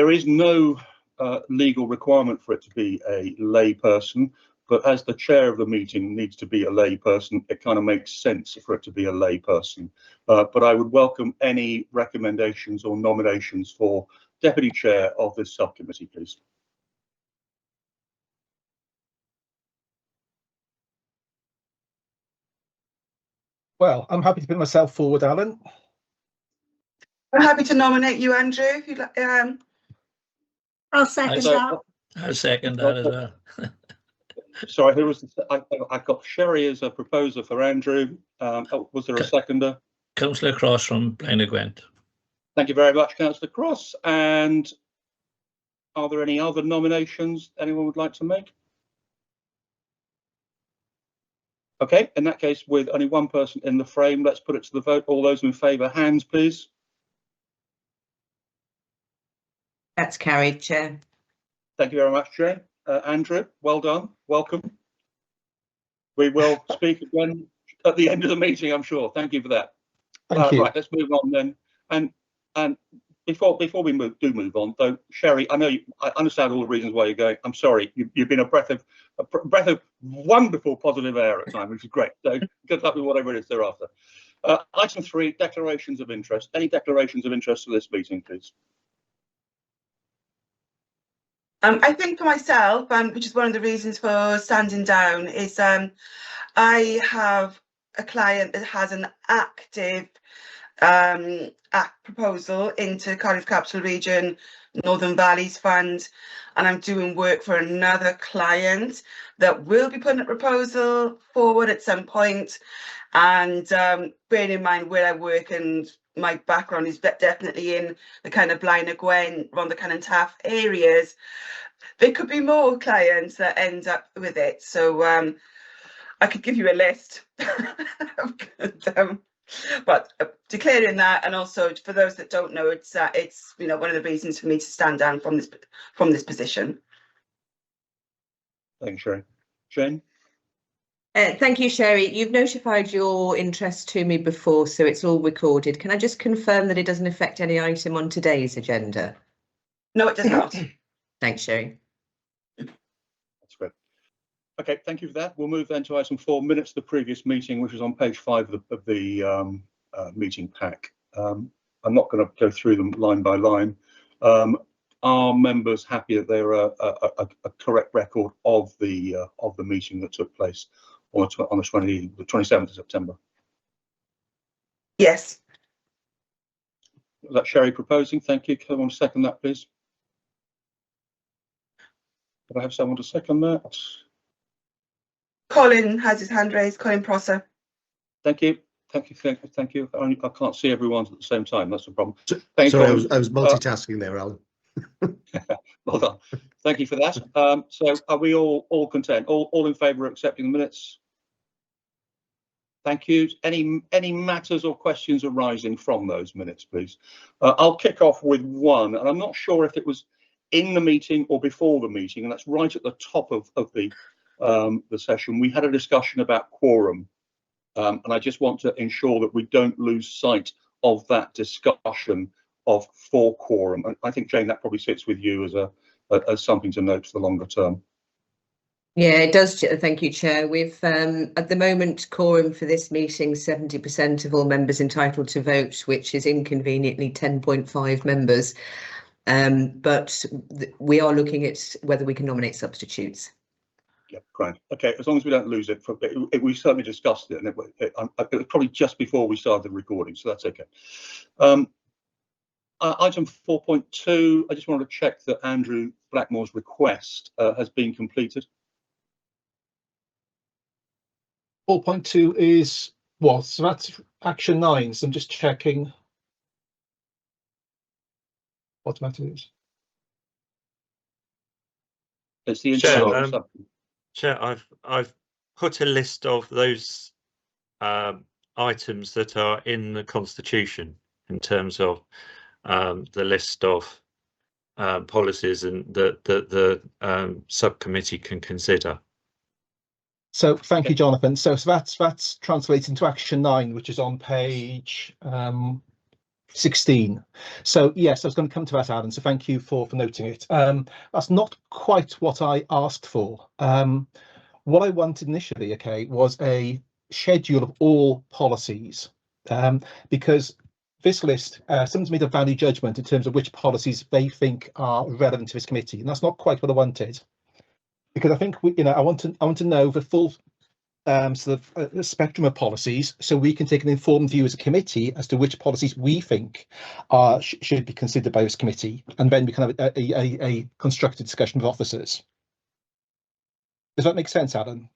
There is no legal requirement for it to be a lay person, but as the chair of the meeting needs to be a lay person, it kind of makes sense for it to be a lay person. But I would welcome any recommendations or nominations for deputy chair of this subcommittee, please. Well, I'm happy to put myself forward, Alan. I'm happy to nominate you, Andrew. If you'd like, I'll second that. I second that as well. Sorry, who was? I got Sherry as a proposer for Andrew. Was there a seconder? Councillor Cross from Blaenau Gwent. Thank you very much, Councillor Cross. And are there any other nominations anyone would like to make? Okay, in that case, with only one person in the frame, let's put it to the vote. All those in favour, hands, please. That's carried, Chair. Thank you very much, Chair. Andrew, well done. Welcome. We will speak again at the end of the meeting, I'm sure. Thank you for that. Thank you. Right, let's move on then. And before we move on, though, Sherry, I understand all the reasons why you're going. I'm sorry, you've been a breath of wonderful positive air at times, which is great. So good luck with whatever it is thereafter. Item 3, declarations of interest. Any declarations of interest for this meeting, please? I think for myself, which is one of the reasons for standing down, is I have a client that has an active proposal into Cardiff Capital Region Northern Valleys Fund, and I'm doing work for another client that will be putting a proposal forward at some point. And bearing in mind where I work and my background is definitely in the kind of Blaenau Gwent, Rhondda and Taff areas, there could be more clients that end up with it. So I could give you a list. But declaring that, and also for those that don't know, it's one of the reasons for me to stand down from this position. Thanks, Sherry. Jane? Thank you, Sherry. You've notified your interest to me before, so it's all recorded. Can I just confirm that it doesn't affect any item on today's agenda? No, it does not. Thanks, Sherry. That's great. Okay, thank you for that. We'll move then to item 4, minutes of the previous meeting, which is on page 5 of the meeting pack. I'm not going to go through them line by line. Are members happy that they are a correct record of the meeting that took place on the 27th of September? Yes. Was that Sherry proposing? Thank you. Can someone second that, please? Could I have someone to second that? Colin has his hand raised. Colin Prosser. Thank you. Thank you. I can't see everyone at the same time. That's the problem. Sorry, I was multitasking there, Alan. Well done. Thank you for that. So are we all content? All in favour of accepting the minutes? Thank you. Any matters or questions arising from those minutes, please? I'll kick off with one, and I'm not sure if it was in the meeting or before the meeting, and that's right at the top of the session. We had a discussion about quorum, and I just want to ensure that we don't lose sight of that discussion of for quorum. And I think, Jane, that probably sits with you as something to note for the longer term. Yeah, it does. Thank you, Chair. We've at the moment quorum for this meeting 70% of all members entitled to vote, which is inconveniently 10.5 members. But we are looking at whether we can nominate substitutes. Yeah, great. Okay, as long as we don't lose it. We certainly discussed it, and it was probably just before we started the recording, so that's okay. Item 4.2, I just wanted to check that Andrew Blackmore's request has been completed. 4.2 is what? So that's action 9. So I'm just checking what matter it is. It's the internal. Chair, I've put a list of those items that are in the Constitution in terms of the list of policies and that the subcommittee can consider. So thank you, Jonathan. So that's translated into action 9, which is on page 16. So yes, I was going to come to that, Alan. So thank you for noting it. That's not quite what I asked for. What I wanted initially, okay, was a schedule of all policies, because this list, someone's made a value judgment in terms of which policies they think are relevant to this committee, and that's not quite what I wanted. Because I think I want to know the full sort of spectrum of policies, so we can take an informed view as a committee as to which policies we think should be considered by this committee, and then we can have a constructive discussion with officers. Does that make sense, Alan?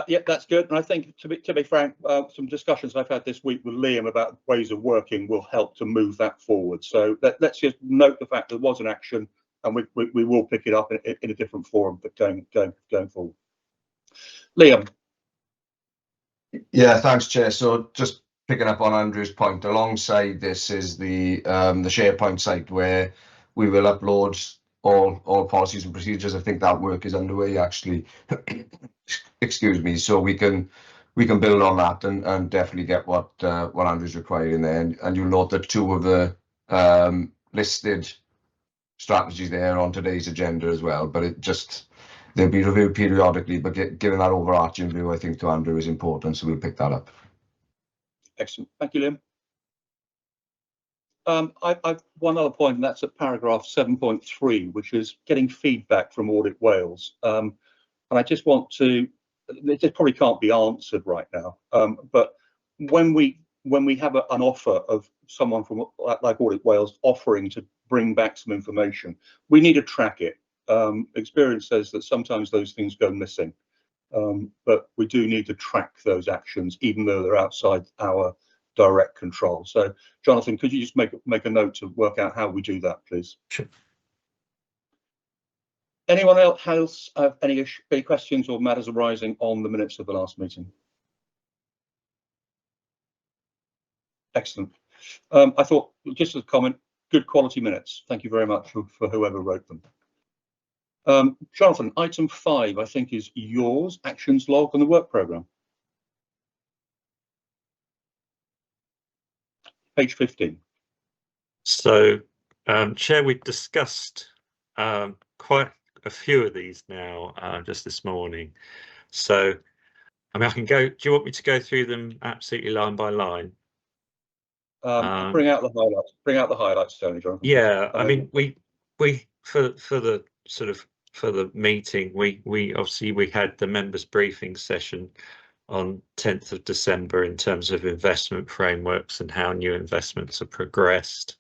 Yeah, that's good. And I think, to be frank, some discussions I've had this week with Liam about ways of working will help to move that forward. So let's just note the fact there was an action, and we will pick it up in a different forum, but going forward. Liam. Yeah, thanks, Chair. So just picking up on Andrew's point, alongside this is the SharePoint site where we will upload all policies and procedures. I think that work is underway actually. Excuse me. So we can build on that and definitely get what Andrew's requiring there. And you'll note that 2 of the listed strategies there on today's agenda as well. But they'll be reviewed periodically, but giving that overarching view, I think, to Andrew is important, so we'll pick that up. Excellent. Thank you, Liam. I've one other point, and that's at paragraph 7.3, which is getting feedback from Audit Wales. And I just want to, it probably can't be answered right now, but when we have an offer of someone from like Audit Wales offering to bring back some information, we need to track it. Experience says that sometimes those things go missing, but we do need to track those actions, even though they're outside our direct control. So, Jonathan, could you just make a note to work out how we do that, please? Sure. Anyone else have any questions or matters arising on the minutes of the last meeting? Excellent. I thought, just as a comment, good quality minutes. Thank you very much for whoever wrote them. Jonathan, item 5, I think, is yours, actions log on the work programme. Page 15. So, Chair, we've discussed quite a few of these now just this morning. So, I mean, I can go. Do you want me to go through them absolutely line by line? Bring out the highlights. Bring out the highlights, Tony, Jonathan. Yeah, I mean, we for the meeting, we obviously had the members briefing session on 10th of December in terms of investment frameworks and how new investments are progressed.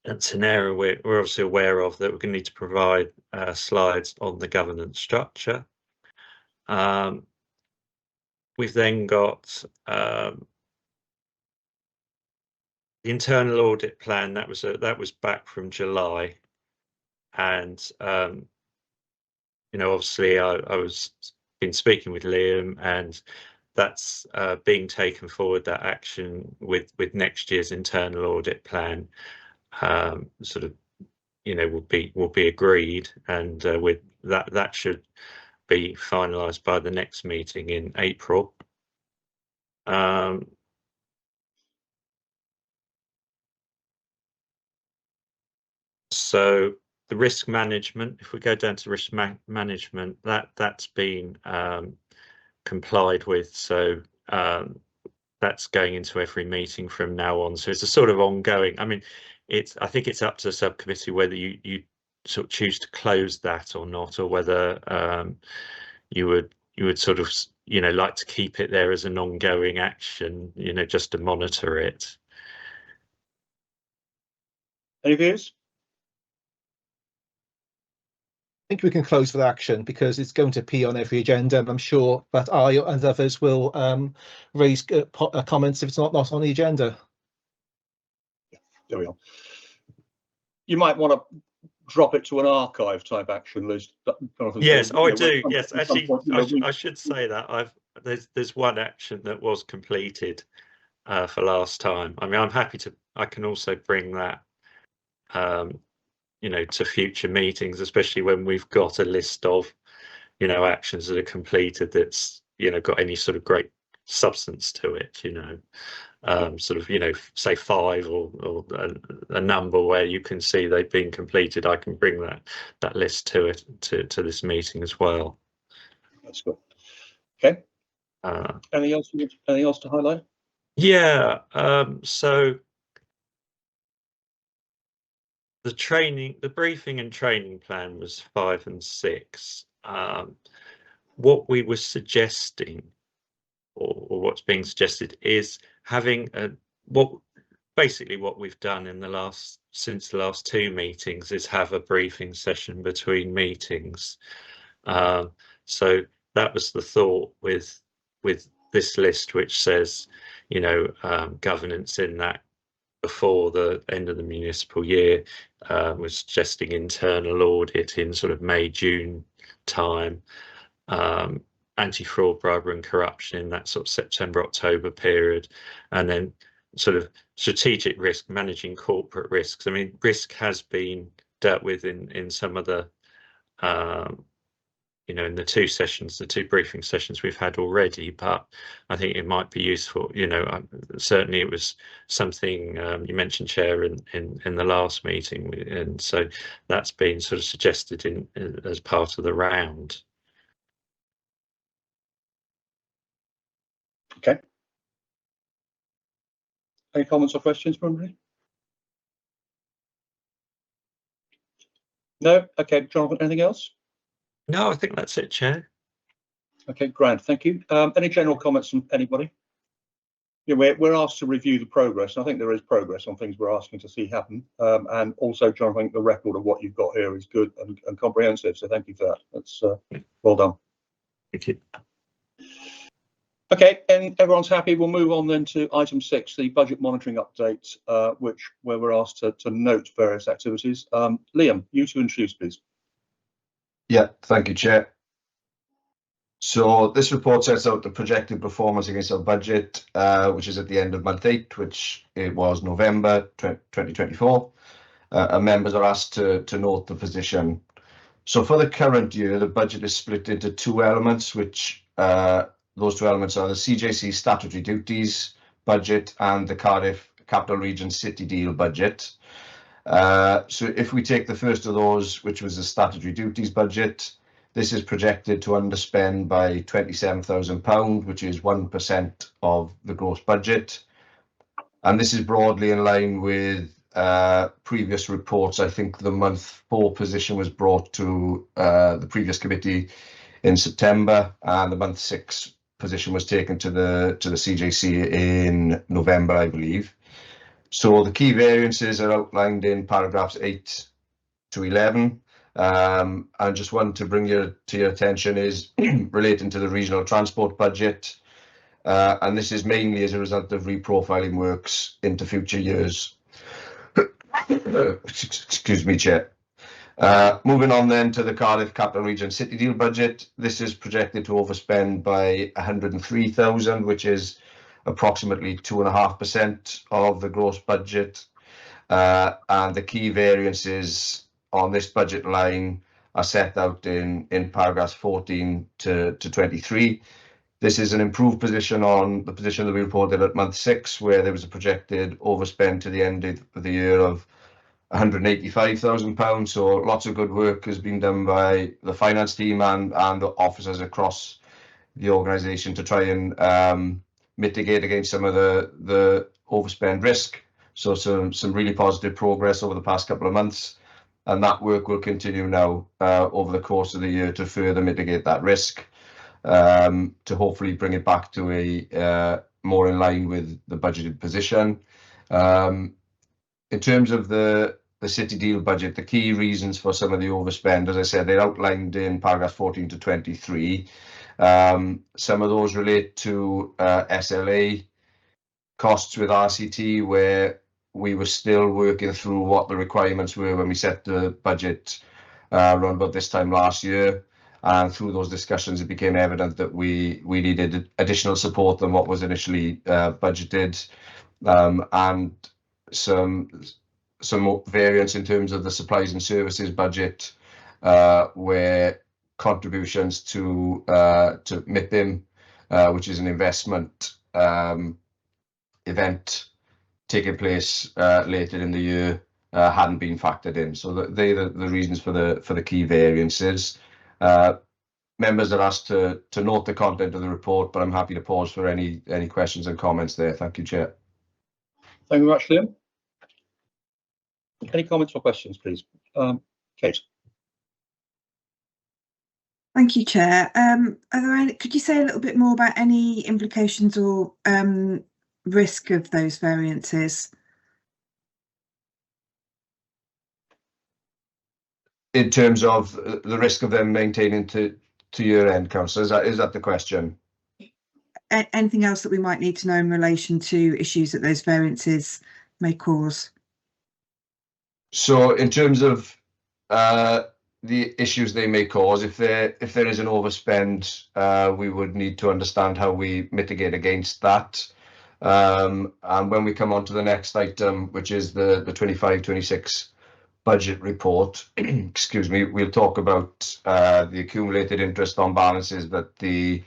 It's an area we're obviously aware of, that we're going to need to provide slides on the governance structure. We've then got the internal audit plan. That was back from July, and obviously I was been speaking with Liam, and that's being taken forward, that action with next year's internal audit plan. Sort of, will be agreed, and with that should be finalised by the next meeting in April. So the risk management, if we go down to risk management, that's been complied with. So that's going into every meeting from now on. So it's a sort of ongoing. I mean, I think it's up to the subcommittee whether you sort of choose to close that or not, or whether you would sort of like to keep it there as an ongoing action, just to monitor it. Any views? I think we can close for the action because it's going to appear on every agenda, and I'm sure that I and others will raise comments if it's not on the agenda. There we are. You might want to drop it to an archive type action list. Yes, I do. Yes, actually, I should say that there's one action that was completed for last time. I mean, I'm happy to. I can also bring that, to future meetings, especially when we've got a list of, actions that are completed that's, got any sort of great substance to it, sort of, say 5 or a number where you can see they've been completed. I can bring that list to this meeting as well. That's good. Okay. Uh, Anything else to highlight? Yeah. So the briefing and training plan was 5 and 6. What we were suggesting, or what's being suggested, is having what we've done since the last 2 meetings is have a briefing session between meetings. So that was the thought with this list, which says, governance in that before the end of the municipal year, was suggesting internal audit in sort of May, June time, anti-fraud, bribery and corruption in that sort of September, October period, and then sort of strategic risk, managing corporate risks. I mean, risk has been dealt with in some of the in the 2 briefing sessions we've had already, but I think it might be useful. Certainly it was something you mentioned, Chair, in the last meeting, and so that's been sort of suggested as part of the round. Okay. Any comments or questions from anybody? No? Okay, Jonathan, anything else? No, I think that's it, Chair. Okay, grand, thank you. Any general comments from anybody? Yeah, we're asked to review the progress. I think there is progress on things we're asking to see happen. And also, John, I think the record of what you've got here is good and comprehensive. So thank you for that. That's well done. Thank you. Okay, and everyone's happy. We'll move on then to item 6, the budget monitoring update, where we're asked to note various activities. Liam, you to introduce, please. Yeah, thank you, Chair. So this report sets out the projected performance against our budget, which is at the end of month 8, which it was November 2024. And members are asked to note the position. So for the current year, the budget is split into 2 elements, which those 2 elements are the CJC statutory duties budget and the Cardiff Capital Region City Deal budget. So if we take the first of those, which was the statutory duties budget, this is projected to underspend by £27,000, which is 1% of the gross budget. And this is broadly in line with previous reports. I think the month 4 position was brought to the previous committee in September, and the month 6 position was taken to the CJC in November, I believe. So the key variances are outlined in paragraphs 8 to 11. And just one to bring to your attention is relating to the regional transport budget. And this is mainly as a result of reprofiling works into future years. Excuse me, Chair. Moving on then to the Cardiff Capital Region City Deal budget. This is projected to overspend by 103,000, which is approximately 2.5% of the gross budget. And the key variances on this budget line are set out in paragraphs 14 to 23. This is an improved position on the position that we reported at month 6, where there was a projected overspend to the end of the year of £185,000. So lots of good work has been done by the finance team and the officers across the organisation to try and mitigate against some of the overspend risk. So some really positive progress over the past couple of months, and that work will continue now over the course of the year to further mitigate that risk, to hopefully bring it back to a more in line with the budgeted position. In terms of the City Deal budget, the key reasons for some of the overspend, as I said, they're outlined in paragraph 14 to 23. Some of those relate to SLA costs with RCT, where we were still working through what the requirements were when we set the budget around about this time last year. And through those discussions, it became evident that we needed additional support than what was initially budgeted, and some variance in terms of the supplies and services budget, where contributions to MIPIM which is an investment event taking place later in the year, hadn't been factored in. So they're the reasons for the key variances. Members are asked to note the content of the report, but I'm happy to pause for any questions and comments there. Thank you, Chair. Thank you very much, Liam. Any comments or questions, please? Kate. Thank you, Chair. Could you say a little bit more about any implications or risk of those variances? In terms of the risk of them maintaining to year-end, Councillor, is that the question? Anything else that we might need to know in relation to issues that those variances may cause? So in terms of the issues they may cause, if there is an overspend, we would need to understand how we mitigate against that. And when we come on to the next item, which is the 25-26 budget report, excuse me, we'll talk about the accumulated interest on balances that the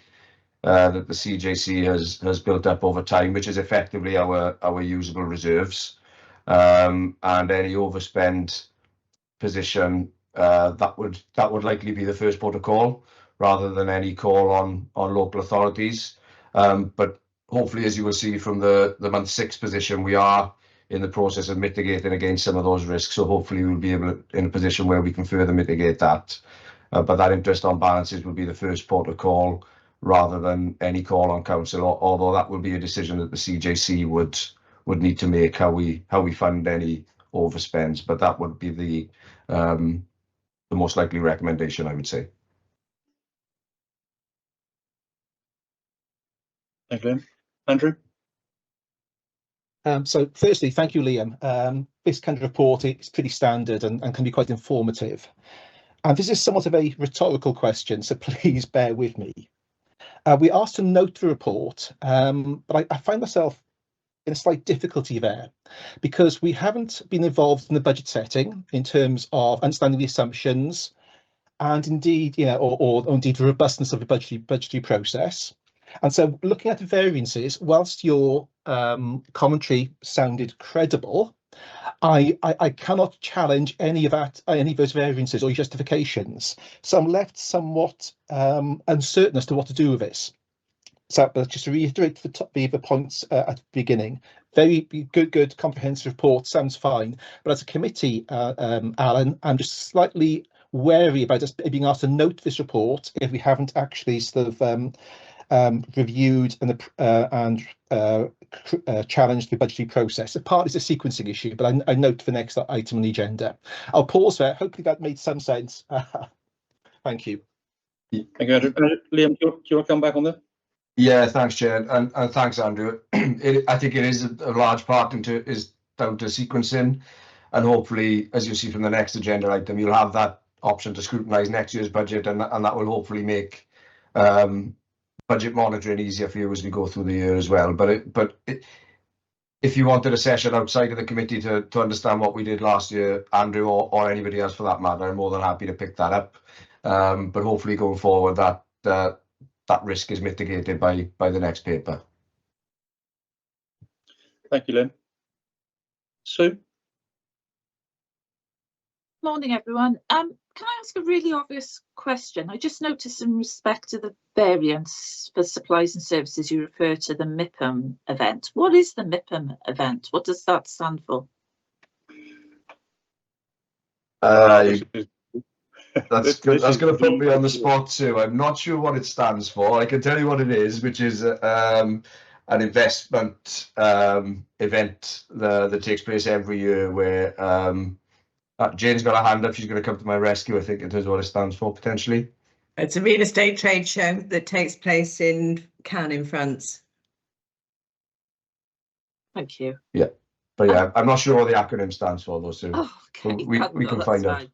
CJC has built up over time, which is effectively our usable reserves, and any overspend position that would likely be the first port of call rather than any call on local authorities. But hopefully, as you will see from the month 6 position, we are in the process of mitigating against some of those risks. So hopefully we'll be in a position where we can further mitigate that. But that interest on balances will be the first port of call rather than any call on council, although that will be a decision that the CJC would need to make, how we fund any overspends. But that would be the most likely recommendation, I would say. Thank you, Liam. Andrew. So firstly, thank you, Liam. This kind of report is pretty standard and can be quite informative. And this is somewhat of a rhetorical question, so please bear with me. We asked to note the report, but I find myself in a slight difficulty there because we haven't been involved in the budget setting in terms of understanding the assumptions and indeed, or indeed the robustness of the budgetary process. And so looking at the variances, whilst your commentary sounded credible, I cannot challenge any of those variances or justifications. So I'm left somewhat uncertain as to what to do with this. So just to reiterate the points at the beginning, very good comprehensive report, sounds fine. But as a committee, Alan, I'm just slightly wary about us being asked to note this report if we haven't actually sort of reviewed and challenged the budgetary process. Part is a sequencing issue, but I note the next item on the agenda. I'll pause there. Hopefully that made some sense. Thank you. Thank you, Andrew. Liam, do you want to come back on that? Yeah, thanks, Chair, and thanks, Andrew. I think it is a large part is down to sequencing, and hopefully, as you see from the next agenda item, you'll have that option to scrutinise next year's budget, and that will hopefully make budget monitoring easier for you as we go through the year as well. But if you wanted a session outside of the committee to understand what we did last year, Andrew, or anybody else for that matter, I'm more than happy to pick that up. But hopefully going forward, that risk is mitigated by the next paper. Thank you, Liam. Sue? Morning, everyone. Can I ask a really obvious question? I just noticed in respect to the variance for supplies and services, you refer to the MIPIM event. What is the MIPIM event? What does that stand for? That's good. That's going to put me on the spot, Sue. I'm not sure what it stands for. I can tell you what it is, which is an investment event that takes place every year where Jane's got a hand up. She's going to come to my rescue, I think, in terms of what it stands for, potentially. It's a real estate trade show that takes place in Cannes in France. Thank you. Yeah, but yeah, I'm not sure what the acronym stands for, though, Sue. Oh, okay. We can find out.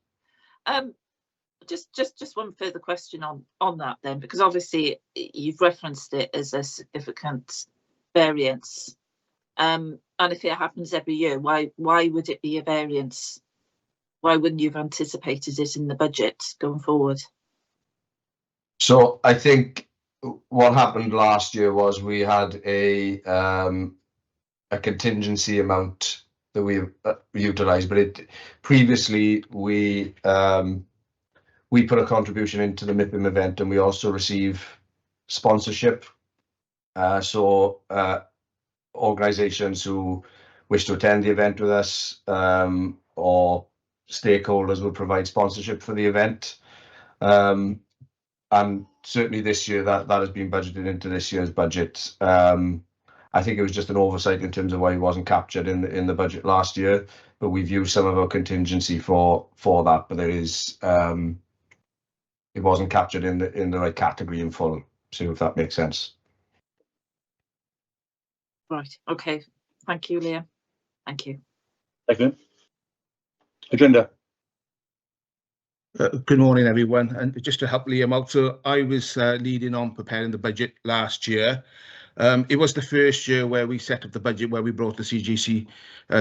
Just one further question on that then, because obviously you've referenced it as a significant variance. And if it happens every year, why would it be a variance? Why wouldn't you have anticipated it in the budget going forward? So I think what happened last year was we had a contingency amount that we utilised, but previously we put a contribution into the MIPIM event, and we also receive sponsorship. So organisations who wish to attend the event with us, or stakeholders will provide sponsorship for the event. And certainly this year that has been budgeted into this year's budget. I think it was just an oversight in terms of why it wasn't captured in the budget last year, but we've used some of our contingency for that. But there is it wasn't captured in the right category in full. So if that makes sense. Right. Okay. Thank you, Liam. Thank you. Thank you. Agenda. Good morning, everyone. And just to help Liam out, so I was leading on preparing the budget last year. It was the first year where we set up the budget, where we brought the CJC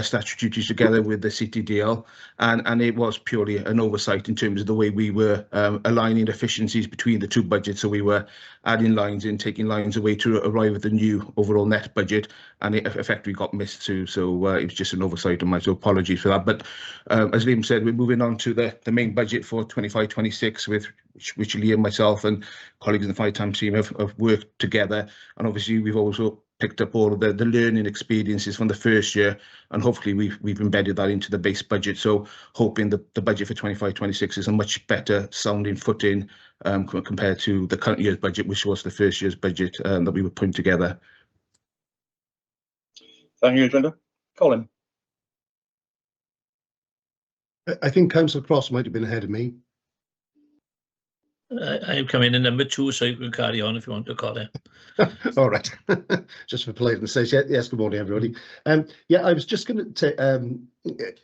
statutory duties together with the CTDL, and it was purely an oversight in terms of the way we were aligning efficiencies between the two budgets. So we were adding lines in, taking lines away to arrive at the new overall net budget, and it effectively got missed too. So it was just an oversight on my, so apologies for that. But as Liam said, we're moving on to the main budget for 25-26, with which Liam, myself and colleagues in the 5 team have worked together. And obviously we've also picked up all of the learning experiences from the first year, and hopefully we've embedded that into the base budget. So hoping the budget for 25-26 is a much better sounding footing compared to the current year's budget, which was the first year's budget that we were putting together. Thank you, Agenda. Colin. I think Councillor Cross might have been ahead of me. I'm coming in number 2, so you can carry on if you want to call it. All right. Just for politeness sake, yes, good morning, everybody. Yeah, I was just going to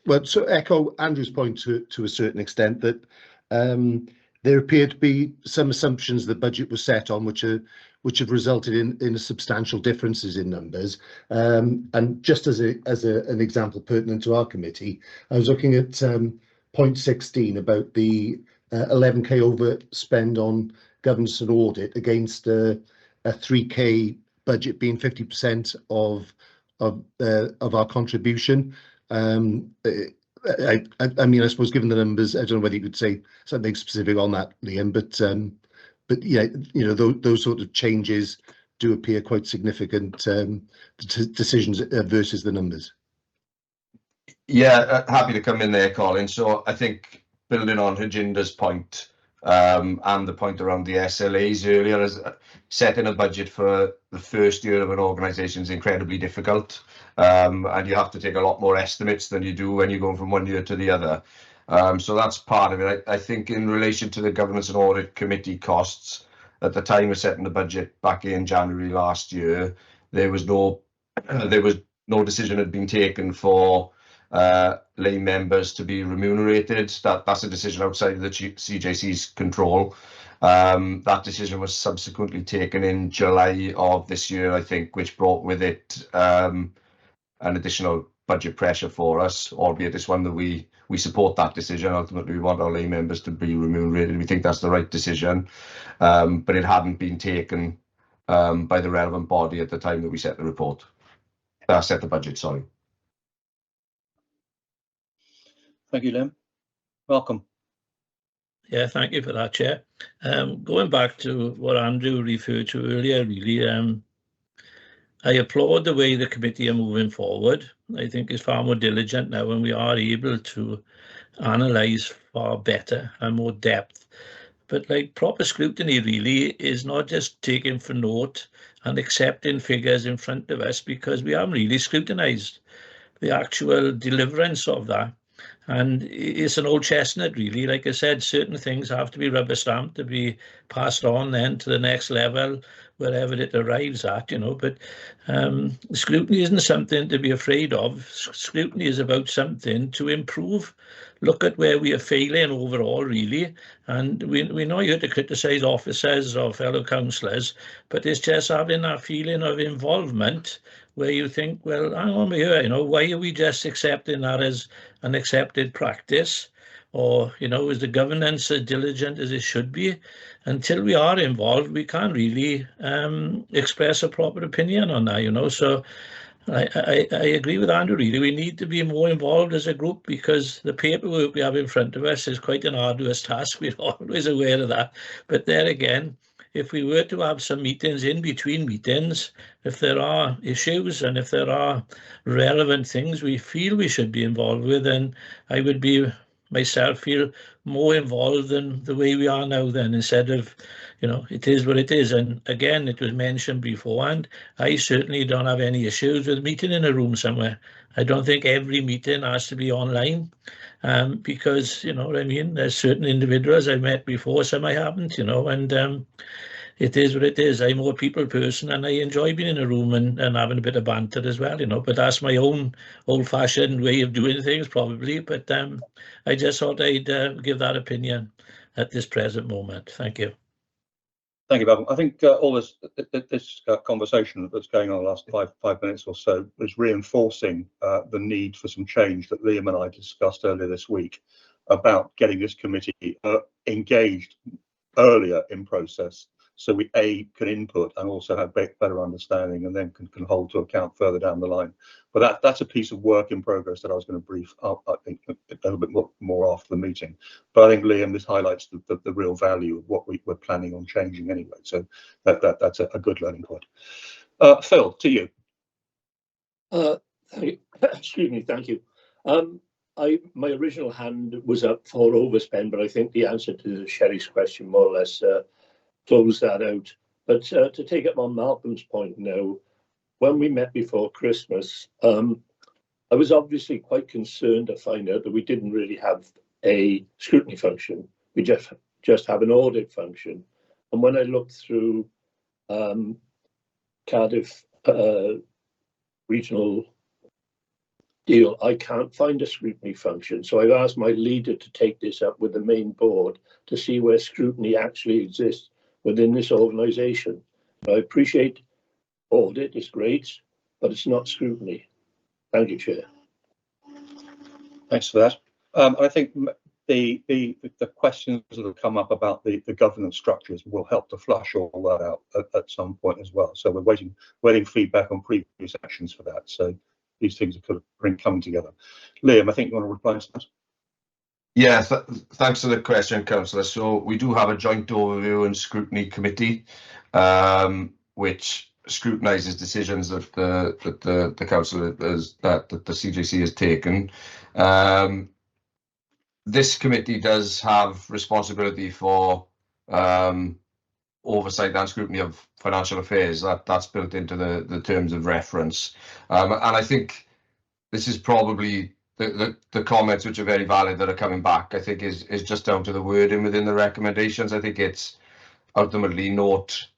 well, so echo Andrew's point to a certain extent, that there appear to be some assumptions the budget was set on which have resulted in substantial differences in numbers. And just as an example pertinent to our committee, I was looking at point 16 about the 11k overspend on governance and audit against a 3k budget being 50% of our contribution. I mean, I suppose given the numbers, I don't know whether you could say something specific on that, Liam, but yeah, you know, those sort of changes do appear quite significant decisions versus the numbers. Yeah, happy to come in there, Colin. So I think building on Hajinda's point, and the point around the SLAs earlier, as setting a budget for the first year of an organisation is incredibly difficult, and you have to take a lot more estimates than you do when you're going from one year to the other. So that's part of it. I think in relation to the Governance and Audit Committee costs, at the time of setting the budget back in January last year, there was no decision had been taken for lay members to be remunerated. That's a decision outside of the CJC's control. That decision was subsequently taken in July of this year, I think, which brought with it an additional budget pressure for us, albeit it's one that we support that decision. Ultimately, we want our lay members to be remunerated. We think that's the right decision, but it hadn't been taken by the relevant body at the time that we set the report. Set the budget, sorry. Thank you, Liam. Welcome. Yeah, thank you for that, Chair. Going back to what Andrew referred to earlier, really, I applaud the way the committee are moving forward. I think it's far more diligent now, and we are able to analyse far better and more depth. But like proper scrutiny really is not just taking for note and accepting figures in front of us, because we haven't really scrutinised the actual deliverance of that. And it's an old chestnut, really. Like I said, certain things have to be rubber stamped to be passed on then to the next level, wherever it arrives at, you know. But scrutiny isn't something to be afraid of. Scrutiny is about something to improve. Look at where we are failing overall, really. And we're not here to criticise officers or fellow councillors, but it's just having that feeling of involvement where you think, well, hang on here, you know, why are we just accepting that as an accepted practice? or, you know, is the governance as diligent as it should be? Until we are involved, we can't really express a proper opinion on that, you know. So I agree with Andrew, really. We need to be more involved as a group, because the paperwork we have in front of us is quite an arduous task. We're always aware of that. But there again, if we were to have some meetings in between meetings, if there are issues and if there are relevant things we feel we should be involved with, then I would be myself feel more involved than the way we are now, then, instead of, you know, it is what it is. And again, it was mentioned beforehand, I certainly don't have any issues with meeting in a room somewhere. I don't think every meeting has to be online, because, you know what I mean, there's certain individuals I've met before, some I haven't, you know, and it is what it is. I'm more a people person, and I enjoy being in a room and having a bit of banter as well, you know, but that's my own old-fashioned way of doing things, probably. But I just thought I'd give that opinion at this present moment. Thank you. Thank you, Bevan. I think all this conversation that's going on the last five minutes or so is reinforcing the need for some change that Liam and I discussed earlier this week about getting this committee engaged earlier in process, so we can input and also have better understanding, and then can hold to account further down the line. But that's a piece of work in progress that I was going to brief up, I think, a little bit more after the meeting. But I think, Liam, this highlights the real value of what we're planning on changing anyway. So that's a good learning point. Phil, to you. Excuse me, thank you. My original hand was up for overspend, but I think the answer to Sherry's question more or less closed that out. But to take up on Malcolm's point now, when we met before Christmas, I was obviously quite concerned to find out that we didn't really have a scrutiny function. We just have an audit function. And when I looked through Cardiff regional deal, I can't find a scrutiny function. So I've asked my leader to take this up with the main board to see where scrutiny actually exists within this organisation. I appreciate audit, it's great, but it's not scrutiny. Thank you, Chair. Thanks for that. I think the questions that have come up about the governance structures will help to flush all that out at some point as well. So we're waiting feedback on previous actions for that. So these things are kind of coming together. Liam, I think you want to reply to that. Yeah, thanks for the question, Councillor. So we do have a joint overview and scrutiny committee, which scrutinises decisions that the council that the CJC has taken. This committee does have responsibility for oversight and scrutiny of financial affairs. That's built into the terms of reference, and I think this is probably the comments which are very valid that are coming back. I think is just down to the wording within the recommendations. I think it's ultimately note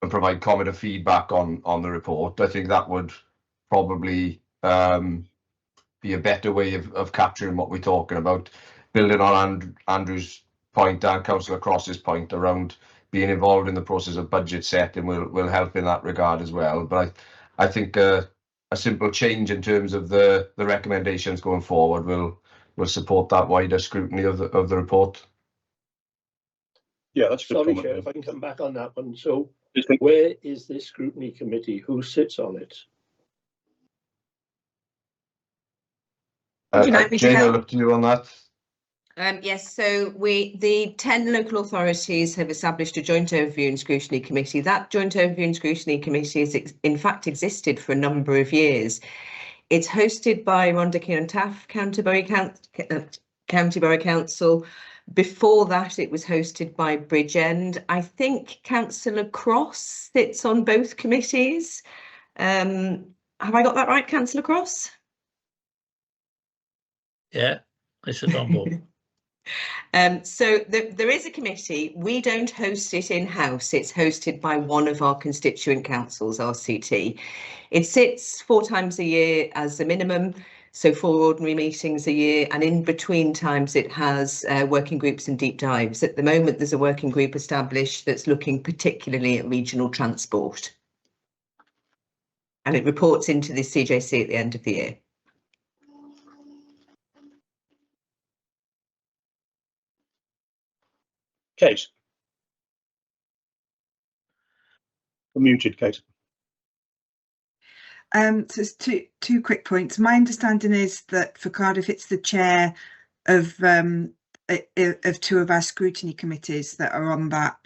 and provide comment and feedback on the report. I think that would probably be a better way of capturing what we're talking about, building on Andrew's point and Councillor Cross's point around being involved in the process of budget setting will help in that regard as well. But I think a simple change in terms of the recommendations going forward will support that wider scrutiny of the report. Yeah, that's good. Sorry, Chair, if I can come back on that one. So where is this scrutiny committee? Who sits on it? Would you like me to Jane, help? I'll look to you on that. Yes, so the 10 local authorities have established a joint overview and scrutiny committee. That joint overview and scrutiny committee has in fact existed for a number of years. It's hosted by Rhondda Kieran-Taff County Borough Council. Before that, it was hosted by Bridgend. I think Councillor Cross sits on both committees. Have I got that right, Councillor Cross? Yeah, I sit on both. So there is a committee. We don't host it in-house. It's hosted by one of our constituent councils, RCT. It sits 4 times a year as a minimum, so 4 ordinary meetings a year, and in between times it has working groups and deep dives. At the moment, there's a working group established that's looking particularly at regional transport. And it reports into the CJC at the end of the year. Kate. Muted, Kate. So it's two quick points. My understanding is that for Cardiff, it's the chair of two of our scrutiny committees that are on that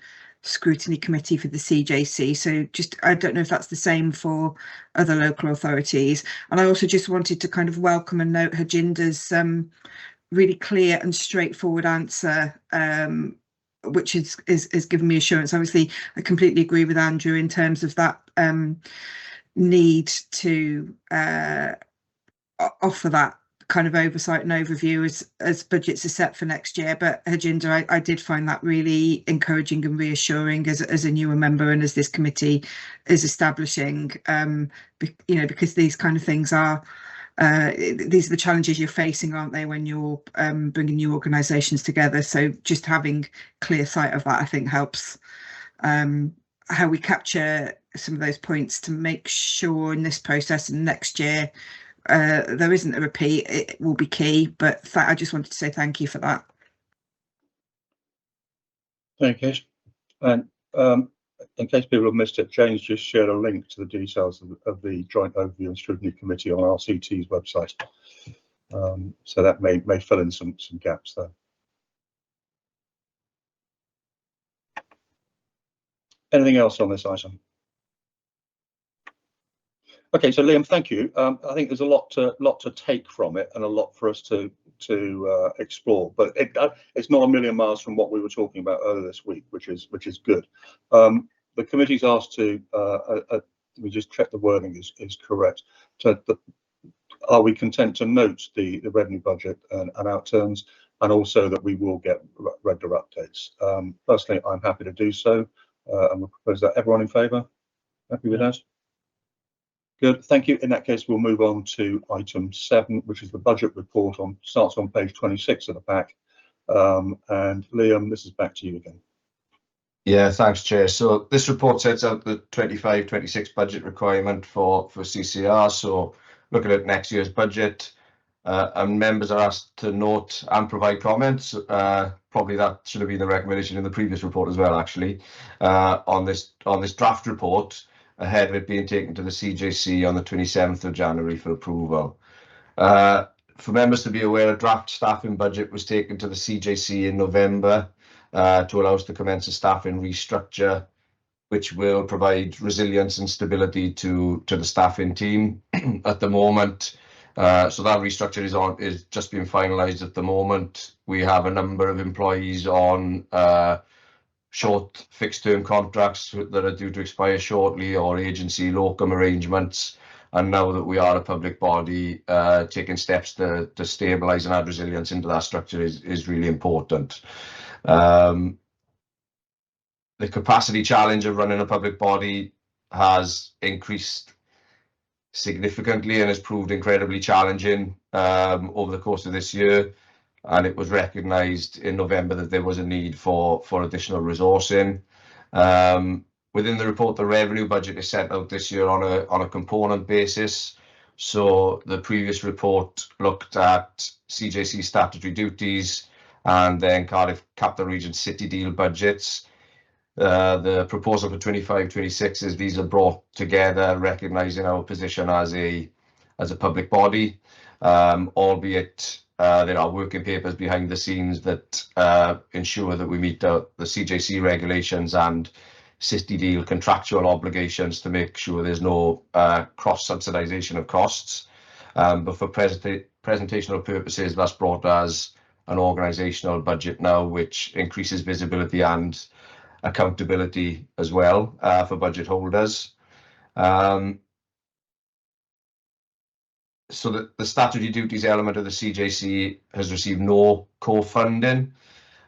scrutiny committee for the CJC. So just, I don't know if that's the same for other local authorities. And I also just wanted to kind of welcome and note Hajinder's really clear and straightforward answer, which is given me assurance. Obviously, I completely agree with Andrew in terms of that need to offer that kind of oversight and overview as budgets are set for next year. But Hajinder, I did find that really encouraging and reassuring as a newer member and as this committee is establishing, because these kind of things are these are the challenges you're facing, aren't they, when you're bringing new organisations together. So just having clear sight of that, I think, helps how we capture some of those points to make sure in this process and next year there isn't a repeat. It will be key, but I just wanted to say thank you for that. Thank you. And in case people have missed it, James just shared a link to the details of the Joint Overview and Scrutiny Committee on RCT's website. So that may fill in some gaps there. Anything else on this item? Okay, so Liam, thank you. I think there's a lot to take from it and a lot for us to explore, but it's not a million miles from what we were talking about earlier this week, which is good. The committee's asked to we just check the wording is correct. So are we content to note the revenue budget and outturns, and also that we will get regular updates? Personally, I'm happy to do so, and we'll propose that. Everyone in favour? Happy with that? Good, thank you. In that case, we'll move on to item 7, which is the budget report. Starts on page 26 of the pack. And Liam, this is back to you again. Yeah, thanks, Chair. So this report sets out the 25-26 budget requirement for CCR. So looking at next year's budget, and members are asked to note and provide comments. Probably that should have been the recommendation in the previous report as well, actually, on this draft report, ahead of it being taken to the CJC on the 27th of January for approval. For members to be aware, a draft staffing budget was taken to the CJC in November to allow us to commence a staffing restructure, which will provide resilience and stability to the staffing team at the moment. So that restructure is just being finalised at the moment. We have a number of employees on short fixed-term contracts that are due to expire shortly, or agency locum arrangements. And now that we are a public body, taking steps to stabilise and add resilience into that structure is really important. The capacity challenge of running a public body has increased significantly and has proved incredibly challenging over the course of this year. And it was recognised in November that there was a need for additional resourcing. Within the report, the revenue budget is set out this year on a component basis. So the previous report looked at CJC statutory duties and then Cardiff Capital Region City Deal budgets. The proposal for 25-26 is these are brought together, recognising our position as a public body, albeit there are working papers behind the scenes that ensure that we meet the CJC regulations and City Deal contractual obligations to make sure there's no cross-subsidisation of costs. But for presentational purposes, that's brought as an organisational budget now, which increases visibility and accountability as well for budget holders. So the statutory duties element of the CJC has received no co-funding,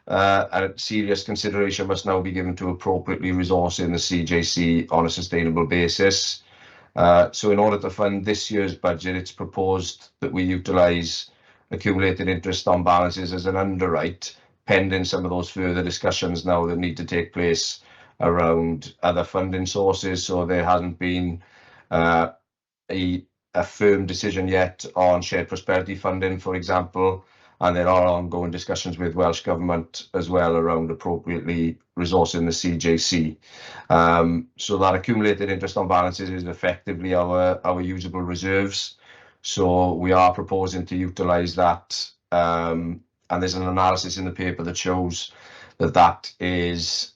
and serious consideration must now be given to appropriately resourcing the CJC on a sustainable basis. So in order to fund this year's budget, it's proposed that we utilise accumulated interest on balances as an underwrite, pending some of those further discussions now that need to take place around other funding sources. So there hasn't been a firm decision yet on shared prosperity funding, for example, and there are ongoing discussions with Welsh Government as well around appropriately resourcing the CJC. So that accumulated interest on balances is effectively our usable reserves. So we are proposing to utilise that, and there's an analysis in the paper that shows that that is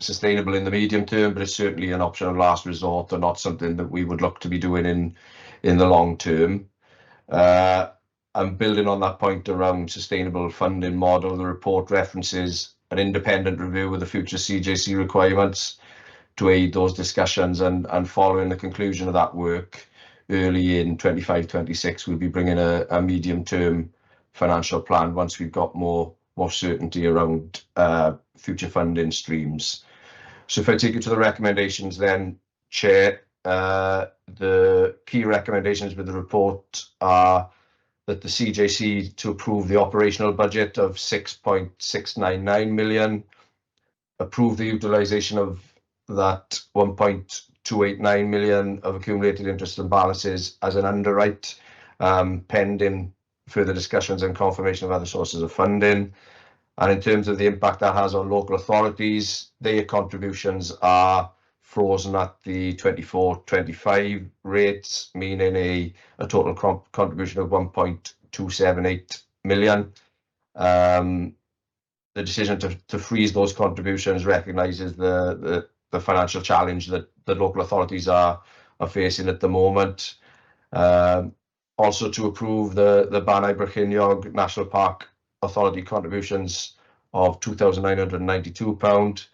sustainable in the medium term, but it's certainly an option of last resort and not something that we would look to be doing in the long term. And building on that point around sustainable funding model, the report references an independent review of the future CJC requirements to aid those discussions, and following the conclusion of that work early in 25-26, we'll be bringing a medium-term financial plan once we've got more certainty around future funding streams. So if I take you to the recommendations then, Chair, the key recommendations with the report are that the CJC to approve the operational budget of 6.699 million, approve the utilisation of that 1.289 million of accumulated interest and balances as an underwrite, pending further discussions and confirmation of other sources of funding. And in terms of the impact that has on local authorities, their contributions are frozen at the 24-25 rates, meaning a total contribution of 1.278 million. The decision to freeze those contributions recognises the financial challenge that local authorities are facing at the moment. Also to approve the Banau Brycheiniog National Park Authority contributions of £2,992,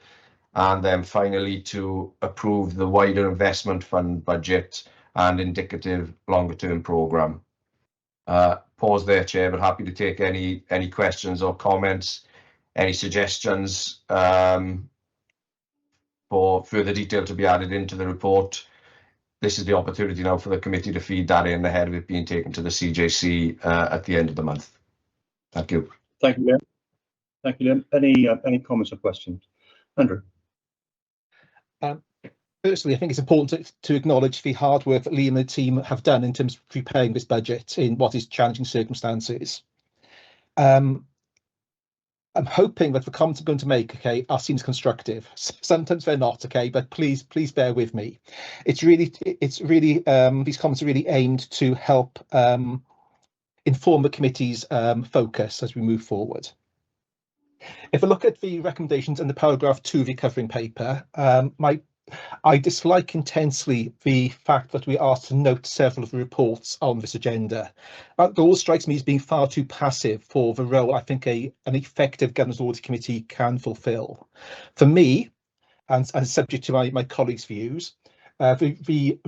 and then finally to approve the wider investment fund budget and indicative longer term programme. Pause there, Chair, but happy to take any questions or comments, any suggestions for further detail to be added into the report. This is the opportunity now for the committee to feed that in ahead of it being taken to the CJC at the end of the month. Thank you. Thank you, Liam. Thank you, Liam. Any comments or questions? Andrew? Firstly, I think it's important to acknowledge the hard work that Liam and the team have done in terms of preparing this budget in what is challenging circumstances. I'm hoping that the comments I'm going to make, okay, are seen as constructive. Sometimes they're not, okay, but please bear with me. It's really these comments are really aimed to help inform the committee's focus as we move forward. If I look at the recommendations in the paragraph 2 of the covering paper, I dislike intensely the fact that we are asked to note several of the reports on this agenda. That all strikes me as being far too passive for the role I think an effective Governance Audit Committee can fulfil. For me, and subject to my colleagues' views, the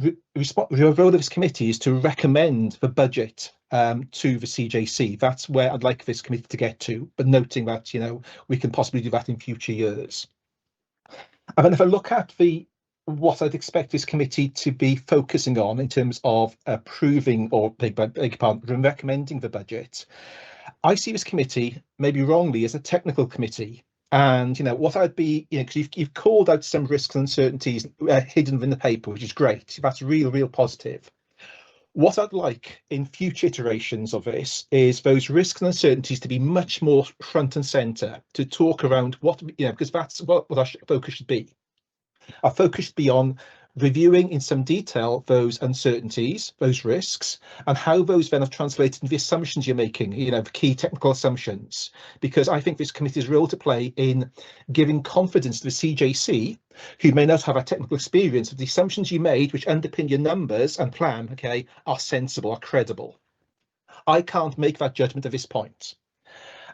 role of this committee is to recommend the budget to the CJC. That's where I'd like this committee to get to, but noting that, you know, we can possibly do that in future years. And then if I look at what I'd expect this committee to be focusing on in terms of approving or recommending the budget, I see this committee, maybe wrongly, as a technical committee. And, you know, what I'd be, you know, because you've called out some risks and uncertainties hidden within the paper, which is great. That's real positive. What I'd like in future iterations of this is those risks and uncertainties to be much more front and centre, to talk around what, you know, because that's what our focus should be. Our focus should be on reviewing in some detail those uncertainties, those risks, and how those then have translated into the assumptions you're making, you know, the key technical assumptions. Because I think this committee's role to play in giving confidence to the CJC, who may not have a technical experience, of the assumptions you made, which underpin your numbers and plan, okay, are sensible, are credible. I can't make that judgment at this point.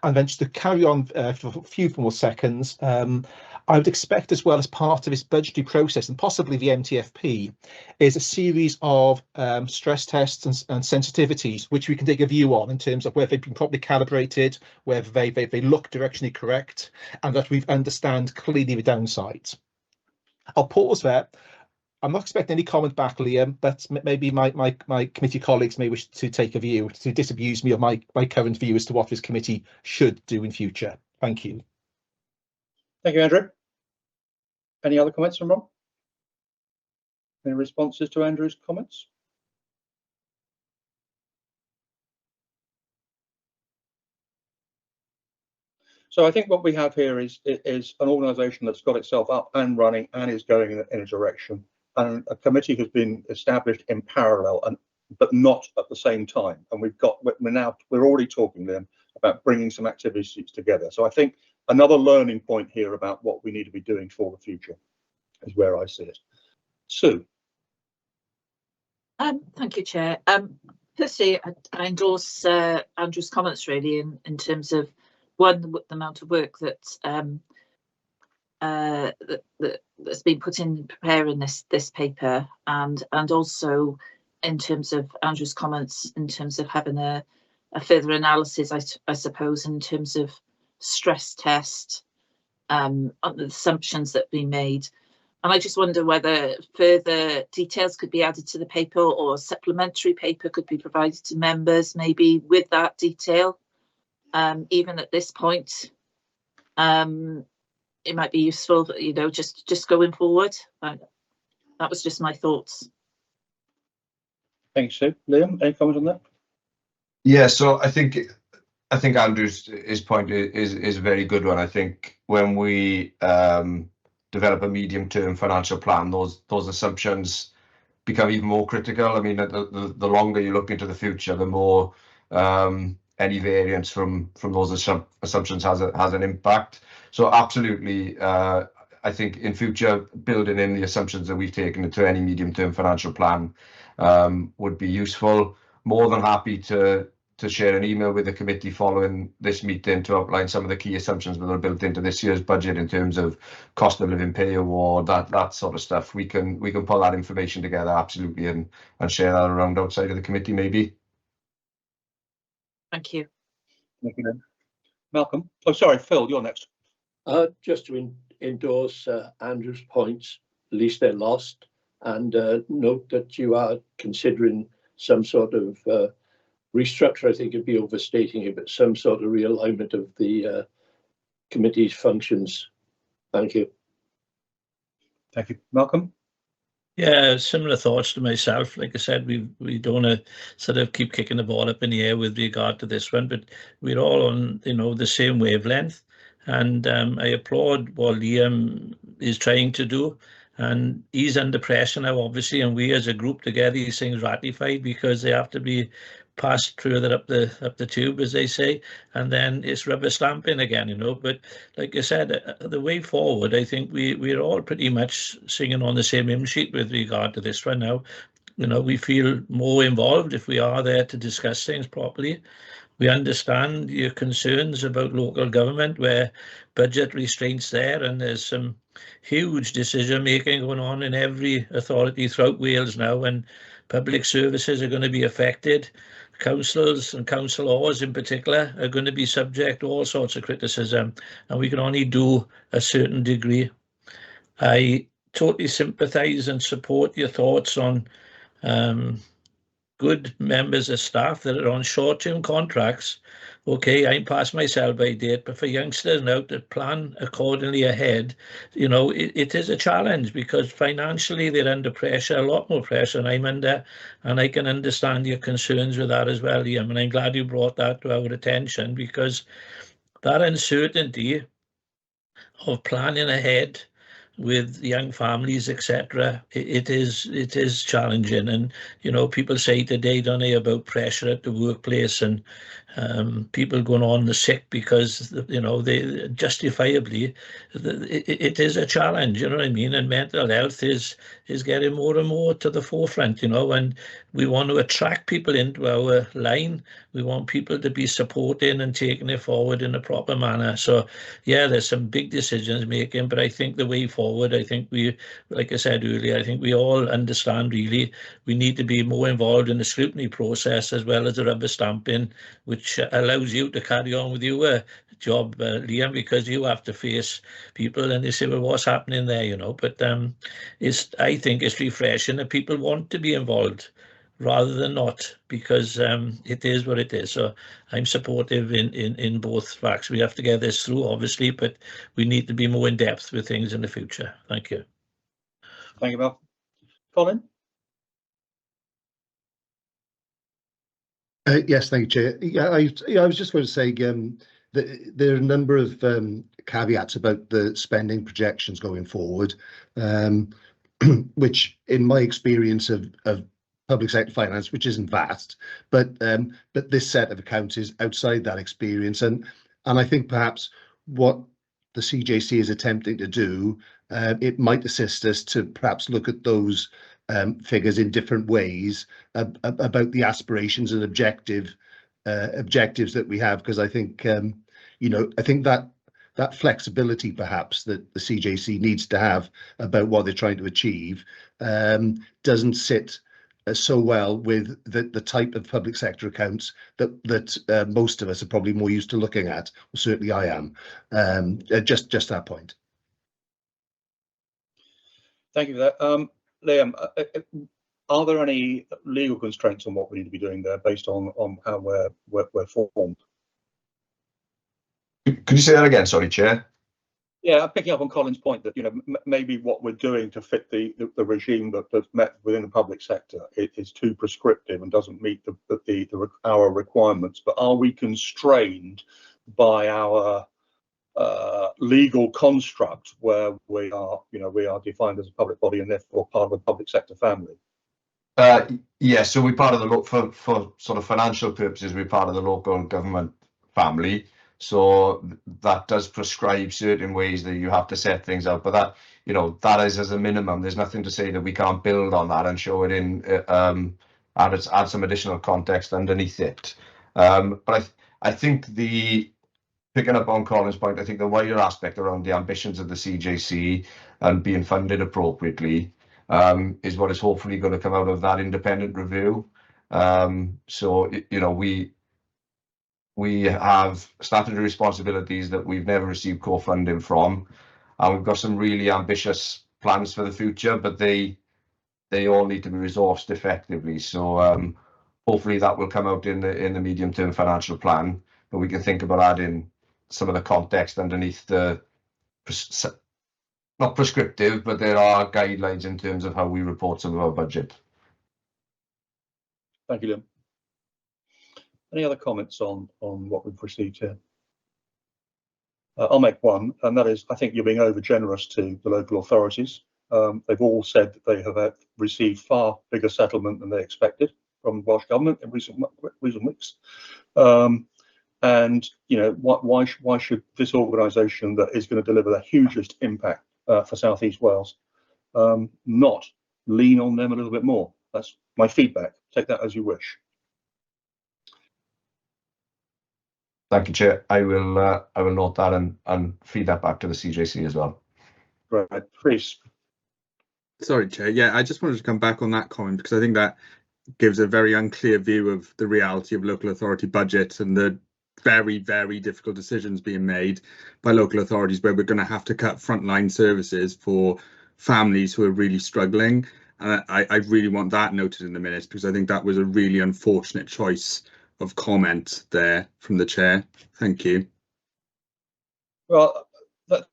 And then just to carry on for a few more seconds, I would expect, as well, as part of this budgetary process and possibly the MTFP, is a series of stress tests and sensitivities which we can take a view on in terms of whether they've been properly calibrated, whether they look directionally correct, and that we understand clearly the downsides. I'll pause there. I'm not expecting any comment back, Liam, but maybe my committee colleagues may wish to take a view, to disabuse me of my current view as to what this committee should do in future. Thank you. Thank you, Andrew. Any other comments from Rob? Any responses to Andrew's comments? So I think what we have here is an organisation that's got itself up and running and is going in a direction, and a committee has been established in parallel, but not at the same time. And we're already talking to them about bringing some activities together. So I think another learning point here about what we need to be doing for the future is where I see it. Sue. Thank you, Chair. Firstly, I endorse Andrew's comments really in terms of the amount of work that's been put in preparing this paper, and also in terms of Andrew's comments in terms of having a further analysis, I suppose, in terms of stress test on the assumptions that have been made. And I just wonder whether further details could be added to the paper, or a supplementary paper could be provided to members, maybe with that detail. Even at this point, it might be useful, you know, just going forward. That was just my thoughts. Thanks, Sue. Liam, any comment on that? Yeah, so I think Andrew's point is a very good one. I think when we develop a medium-term financial plan, those assumptions become even more critical. I mean, the longer you look into the future, the more any variance from those assumptions has an impact. So absolutely, I think in future, building in the assumptions that we've taken into any medium-term financial plan would be useful. More than happy to share an email with the committee following this meeting to outline some of the key assumptions that are built into this year's budget in terms of cost of living pay award, that sort of stuff. We can pull that information together, absolutely, and share that around outside of the committee, maybe. Thank you. Thank you, then. Malcolm. Oh, sorry, Phil, you're next. Just to endorse Andrew's points, at least they're lost, and note that you are considering some sort of restructure. I think it'd be overstating it, but some sort of realignment of the committee's functions. Thank you. Thank you. Malcolm? Yeah, similar thoughts to myself. Like I said, we don't want to sort of keep kicking the ball up in the air with regard to this one, but we're all on, you know, the same wavelength. And I applaud what Liam is trying to do. And he's under pressure now, obviously, and we as a group to get these things ratified, because they have to be passed further up the tube, as they say, and then it's rubber stamping again, you know. But like I said, the way forward, I think we're all pretty much singing on the same hymn sheet with regard to this one now. You know, we feel more involved if we are there to discuss things properly. We understand your concerns about local government, where budget restraints there, and there's some huge decision making going on in every authority throughout Wales now, and public services are going to be affected. Councils and councillors in particular are going to be subject to all sorts of criticism, and we can only do a certain degree. I totally sympathise and support your thoughts on good members of staff that are on short-term contracts. Okay, I'm past my sell-by date, but for youngsters now to plan accordingly ahead, you know, it is a challenge, because financially they're under pressure, a lot more pressure than I'm under, and I can understand your concerns with that as well, Liam, and I'm glad you brought that to our attention, because that uncertainty of planning ahead with young families, etc., it is challenging. And you know, people say today, don't they, about pressure at the workplace, and people going on the sick because, you know, they justifiably, it is a challenge, you know what I mean. And mental health is getting more and more to the forefront, you know, and we want to attract people into our line. We want people to be supporting and taking it forward in a proper manner. So yeah, there's some big decisions making, but I think the way forward, I think we, like I said earlier, I think we all understand really we need to be more involved in the scrutiny process as well as the rubber stamping, which allows you to carry on with your job, Liam, because you have to face people and they say, well, what's happening there, you know. But I think it's refreshing that people want to be involved rather than not, because it is what it is. So I'm supportive in both facts. We have to get this through, obviously, but we need to be more in depth with things in the future. Thank you. Thank you, Malcolm. Colin? Yes, thank you, Chair. Yeah, I was just going to say there are a number of caveats about the spending projections going forward, which, in my experience of public sector finance, which isn't vast, but this set of accounts is outside that experience, and I think perhaps what the CJC is attempting to do, it might assist us to perhaps look at those figures in different ways about the aspirations and objectives that we have, because I think I think that flexibility perhaps that the CJC needs to have about what they're trying to achieve doesn't sit so well with the type of public sector accounts that most of us are probably more used to looking at. Well, certainly I am. Just that point. Thank you for that. Liam, are there any legal constraints on what we need to be doing there based on how we're formed? Could you say that again? Sorry, Chair. Yeah, I'm picking up on Colin's point that maybe what we're doing to fit the regime that's met within the public sector is too prescriptive and doesn't meet our requirements. But are we constrained by our legal construct where we are defined as a public body and therefore part of the public sector family? Yeah, so we're part of the for sort of financial purposes, we're part of the local government family. So that does prescribe certain ways that you have to set things out, but that is as a minimum. There's nothing to say that we can't build on that and show it in, add some additional context underneath it. But I think picking up on Colin's point, I think the wider aspect around the ambitions of the CJC and being funded appropriately is what is hopefully going to come out of that independent review. So we have statutory responsibilities that we've never received core funding from, and we've got some really ambitious plans for the future, but they all need to be resourced effectively. So hopefully that will come out in the medium-term financial plan, but we can think about adding some of the context underneath the not prescriptive, but there are guidelines in terms of how we report some of our budget. Thank you, Liam. Any other comments on what we've received here? I'll make one, and that is, I think you're being over generous to the local authorities. They've all said that they have received far bigger settlement than they expected from Welsh Government in recent weeks. And why should this organisation that is going to deliver the hugest impact for South East Wales not lean on them a little bit more? That's my feedback. Take that as you wish. Thank you, Chair. I will note that and feed that back to the CJC as well. Right, please. Sorry, Chair. Yeah, I just wanted to come back on that comment because I think that gives a very unclear view of the reality of local authority budgets and the very, very difficult decisions being made by local authorities where we're going to have to cut frontline services for families who are really struggling. And I really want that noted in the minutes because I think that was a really unfortunate choice of comment there from the Chair. Thank you. Well,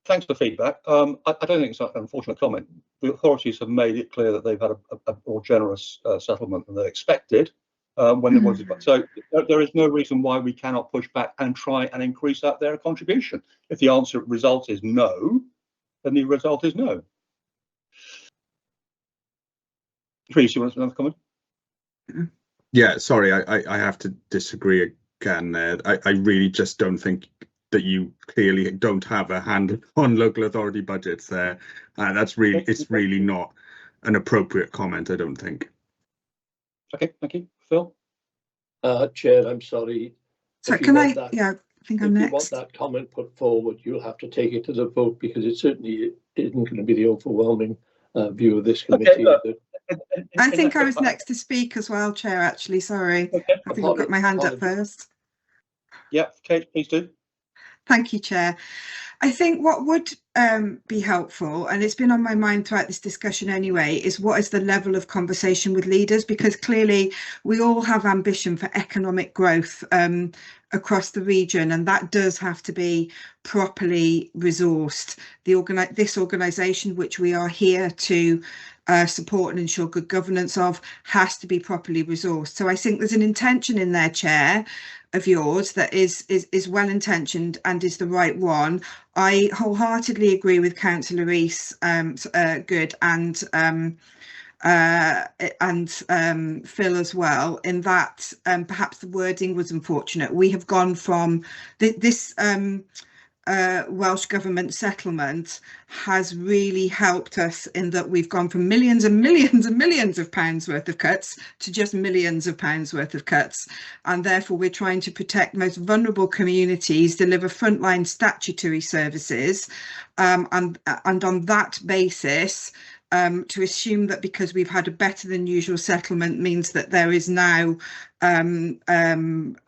thanks for the feedback. I don't think it's an unfortunate comment. The authorities have made it clear that they've had a more generous settlement than they expected when there was. So there is no reason why we cannot push back and try and increase their contribution. If the result is no, then the result is no. Chris, you want another comment? Yeah, sorry, I have to disagree again there. I really just don't think that you clearly don't have a hand on local authority budgets there. It's really not an appropriate comment, I don't think. Okay, thank you. Phil? Chair, I'm sorry. So can I, I think I'm next. If you want that comment put forward, you'll have to take it to the vote because it certainly isn't going to be the overwhelming view of this committee. Okay, I think I was next to speak as well, Chair, actually, sorry. Okay. I think I've got my hand up first. Yeah, Kate, please do. Thank you, Chair. I think what would be helpful, and it's been on my mind throughout this discussion anyway, is what is the level of conversation with leaders? Because clearly we all have ambition for economic growth across the region, and that does have to be properly resourced. This organisation, which we are here to support and ensure good governance of, has to be properly resourced. So I think there's an intention in there, Chair, of yours that is well intentioned and is the right one. I wholeheartedly agree with Councillor Rees, Good, and Phil as well, in that perhaps the wording was unfortunate. We have gone from this Welsh Government settlement has really helped us in that we've gone from millions and millions and millions of pounds worth of cuts to just millions of pounds worth of cuts, and therefore we're trying to protect most vulnerable communities, deliver frontline statutory services, and on that basis, to assume that because we've had a better than usual settlement means that there is now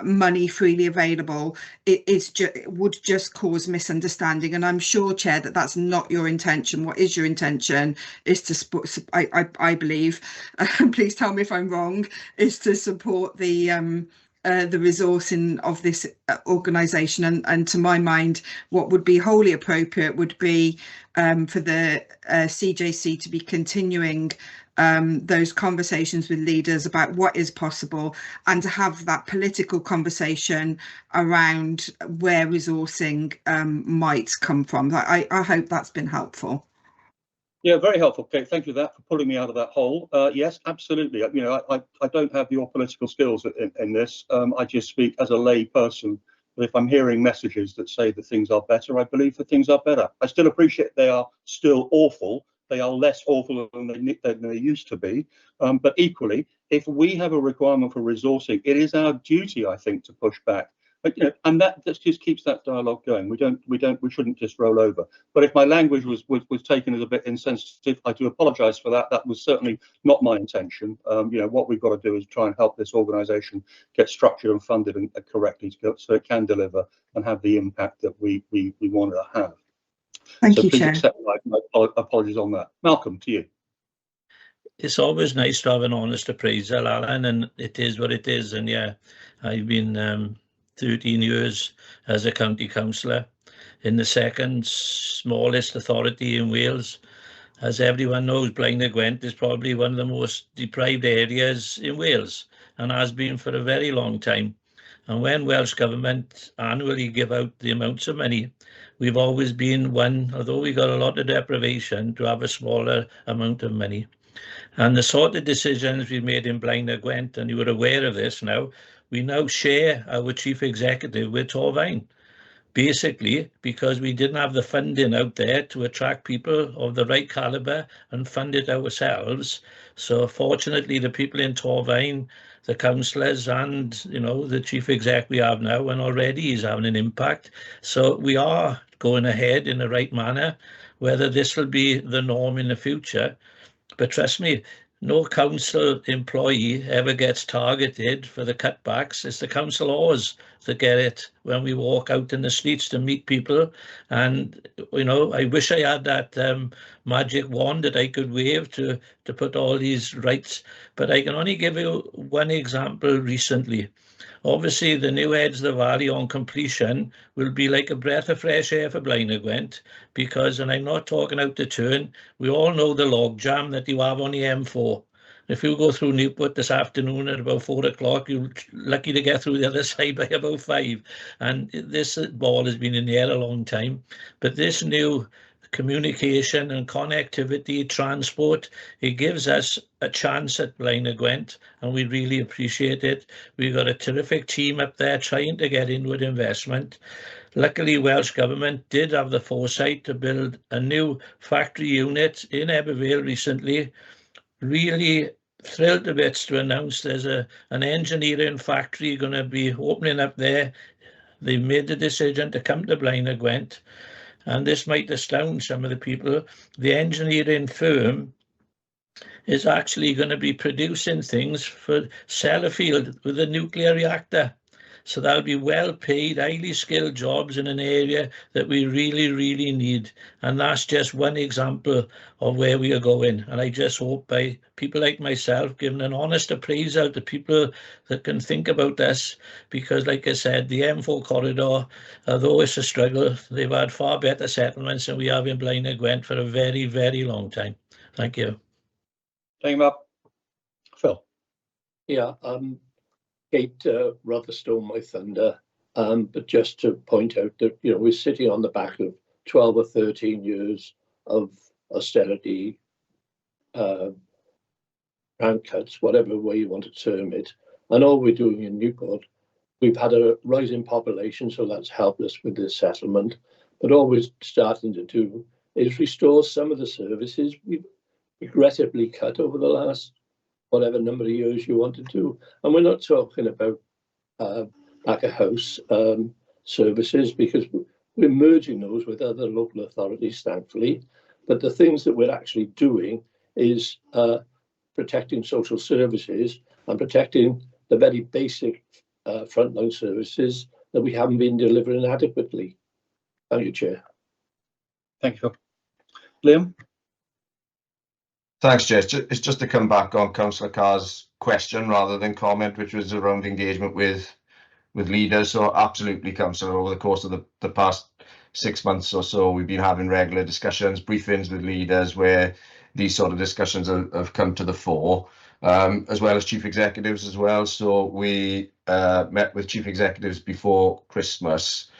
money freely available, it would just cause misunderstanding. And I'm sure, Chair, that that's not your intention. What is your intention is to support, I believe, please tell me if I'm wrong, is to support the resourcing of this organisation, and to my mind, what would be wholly appropriate would be for the CJC to be continuing those conversations with leaders about what is possible, and to have that political conversation around where resourcing might come from. I hope that's been helpful. Yeah, very helpful, Kate. Thank you for that, for pulling me out of that hole. Yes, absolutely. You know, I don't have your political skills in this. I just speak as a lay person. But if I'm hearing messages that say that things are better, I believe that things are better. I still appreciate they are still awful. They are less awful than they used to be. But equally, if we have a requirement for resourcing, it is our duty, I think, to push back. But, you know, and that just keeps that dialogue going. We shouldn't just roll over. But if my language was taken as a bit insensitive, I do apologise for that. That was certainly not my intention. You know, what we've got to do is try and help this organisation get structured and funded and correctly so it can deliver and have the impact that we want to have. Thank you, please Chair. accept my apologies on that. Malcolm, to you. It's always nice to have an honest appraisal, Alan, and it is what it is. And yeah, I've been 13 years as a county councillor in the second smallest authority in Wales. As everyone knows, Blaenau Gwent is probably one of the most deprived areas in Wales, and has been for a very long time. And when Welsh Government annually give out the amounts of money, we've always been one, although we got a lot of deprivation, to have a smaller amount of money. And the sort of decisions we made in Blaenau Gwent, and you were aware of this now, we now share our chief executive with Torfaen, basically because we didn't have the funding out there to attract people of the right calibre and fund it ourselves. So fortunately, the people in Torfaen, the councillors and, you know, the chief exec we have now, and already is having an impact. So we are going ahead in the right manner. Whether this will be the norm in the future, but trust me, no council employee ever gets targeted for the cutbacks. It's the council laws that get it when we walk out in the streets to meet people. And, you know, I wish I had that magic wand that I could wave to put all these rights. But I can only give you one example recently. Obviously, the new heads of the valley on completion will be like a breath of fresh air for Blaenau Gwent, because, and I'm not talking out the turn, we all know the log jam that you have on the M4. If you go through Newport this afternoon at about 4 o'clock, you're lucky to get through the other side by about 5. And this ball has been in the air a long time. But this new communication and connectivity, transport, it gives us a chance at Blaenau Gwent, and we really appreciate it. We've got a terrific team up there trying to get inward investment. Luckily, Welsh Government did have the foresight to build a new factory unit in Ebervale recently. Really thrilled to bits to announce there's an engineering factory going to be opening up there. They made the decision to come to Blaenau Gwent. And this might astound some of the people. The engineering firm is actually going to be producing things for Sellafield with a nuclear reactor. So that'll be well-paid, highly skilled jobs in an area that we really, really need. And that's just one example of where we are going. And I just hope by people like myself giving an honest appraisal to people that can think about this, because like I said, the M4 corridor, although it's a struggle, they've had far better settlements than we have in Blaenau Gwent for a very, very long time. Thank you. Take him up. Phil. Yeah, Kate rather stole my thunder, but just to point out that, you know, we're sitting on the back of 12 or 13 years of austerity, grant cuts, whatever way you want to term it. And all we're doing in Newport, we've had a rise in population, so that's helped us with the settlement. But all we're starting to do is restore some of the services we've regrettably cut over the last whatever number of years you want to do. And we're not talking about back of house services, because we're merging those with other local authorities, thankfully. But the things that we're actually doing is protecting social services and protecting the very basic frontline services that we haven't been delivering adequately. Thank you, Chair. Thank you, Phil. Liam. Thanks, Jess. It's just to come back on Councillor Carr's question rather than comment, which was around engagement with leaders. So absolutely, Councillor, over the course of the past 6 months or so, we've been having regular discussions, briefings with leaders where these sort of discussions have come to the fore, as well as chief executives as well. So we met with chief executives before Christmas,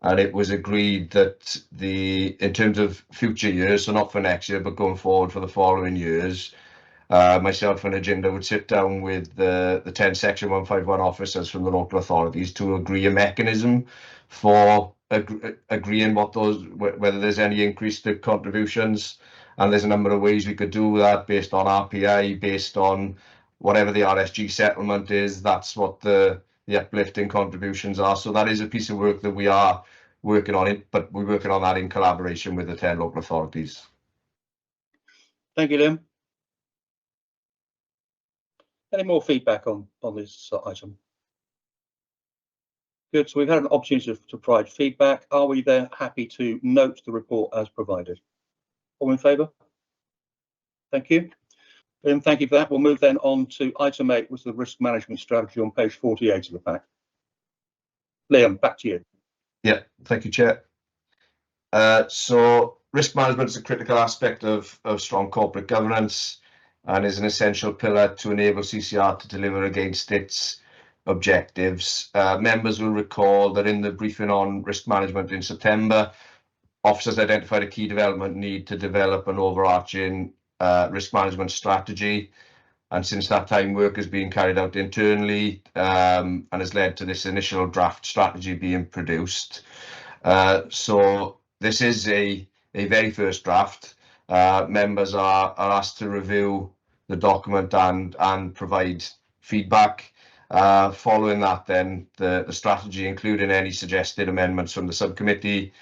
and it was agreed that in terms of future years, so not for next year, but going forward for the following years, myself and Aginda would sit down with the 10 Section 151 officers from the local authorities to agree a mechanism for agreeing whether there's any increase to contributions. And there's a number of ways we could do that based on RPI, based on whatever the RSG settlement is. That's what the uplifting contributions are. So that is a piece of work that we are working on it, but we're working on that in collaboration with the 10 local authorities. Thank you, Liam. Any more feedback on this item? Good. So we've had an opportunity to provide feedback. Are we then happy to note the report as provided? All in favour? Thank you. Liam, thank you for that. We'll move then on to item 8, which is the risk management strategy on page 48 of the pack. Liam, back to you. Yeah, thank you, Chair. So risk management is a critical aspect of strong corporate governance and is an essential pillar to enable CCR to deliver against its objectives. Members will recall that in the briefing on risk management in September, officers identified a key development need to develop an overarching risk management strategy. And since that time, work has been carried out internally and has led to this initial draft strategy being produced. So this is a very first draft. Members are asked to review the document and provide feedback. Following that, then the strategy, including any suggested amendments from the subcommittee,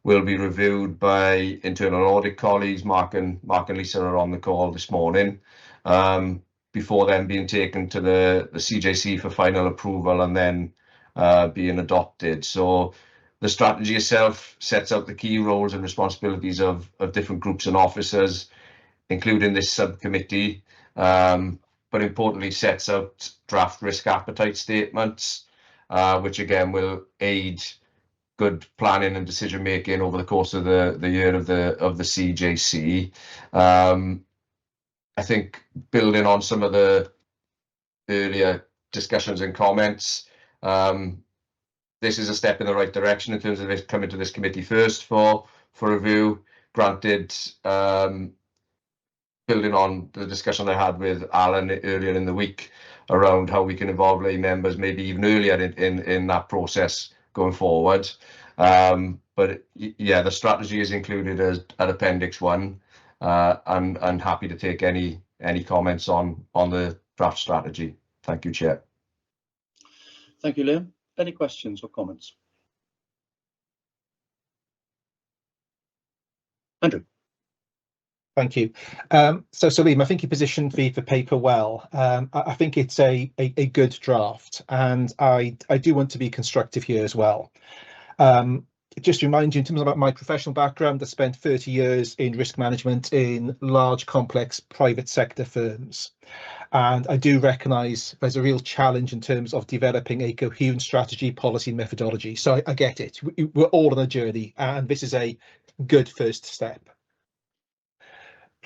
will be reviewed by internal audit colleagues. Mark and Lisa are on the call this morning, before then being taken to the CJC for final approval and then being adopted. So the strategy itself sets out the key roles and responsibilities of different groups and officers, including this subcommittee, but importantly sets out draft risk appetite statements, which again will aid good planning and decision making over the course of the year of the CJC. I think building on some of the earlier discussions and comments, this is a step in the right direction in terms of it coming to this committee first for review. Granted, building on the discussion I had with Alan earlier in the week around how we can involve lay members maybe even earlier in that process going forward. But yeah, the strategy is included as at Appendix 1, and happy to take any comments on the draft strategy. Thank you, Chair. Thank you, Liam. Any questions or comments? Andrew. Thank you. So Liam, I think you positioned the paper well. I think it's a good draft, and I do want to be constructive here as well. Just to remind you, in terms of my professional background, I spent 30 years in risk management in large, complex private sector firms. And I do recognise there's a real challenge in terms of developing a coherent strategy, policy and methodology. So I get it. We're all on a journey, and this is a good first step.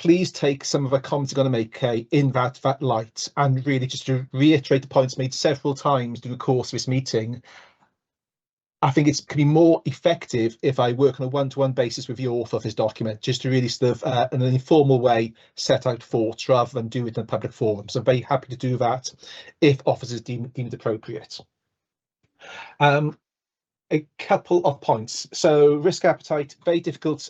please take some of the comments I'm going to make in that light, and really just to reiterate the points made several times during the course of this meeting. I think it can be more effective if I work on a one-to-one basis with the author of this document, just to really sort of, in an informal way, set out thoughts rather than do it in a public forum. So I'm very happy to do that if officers deem it appropriate. A couple of points. So risk appetite, very difficult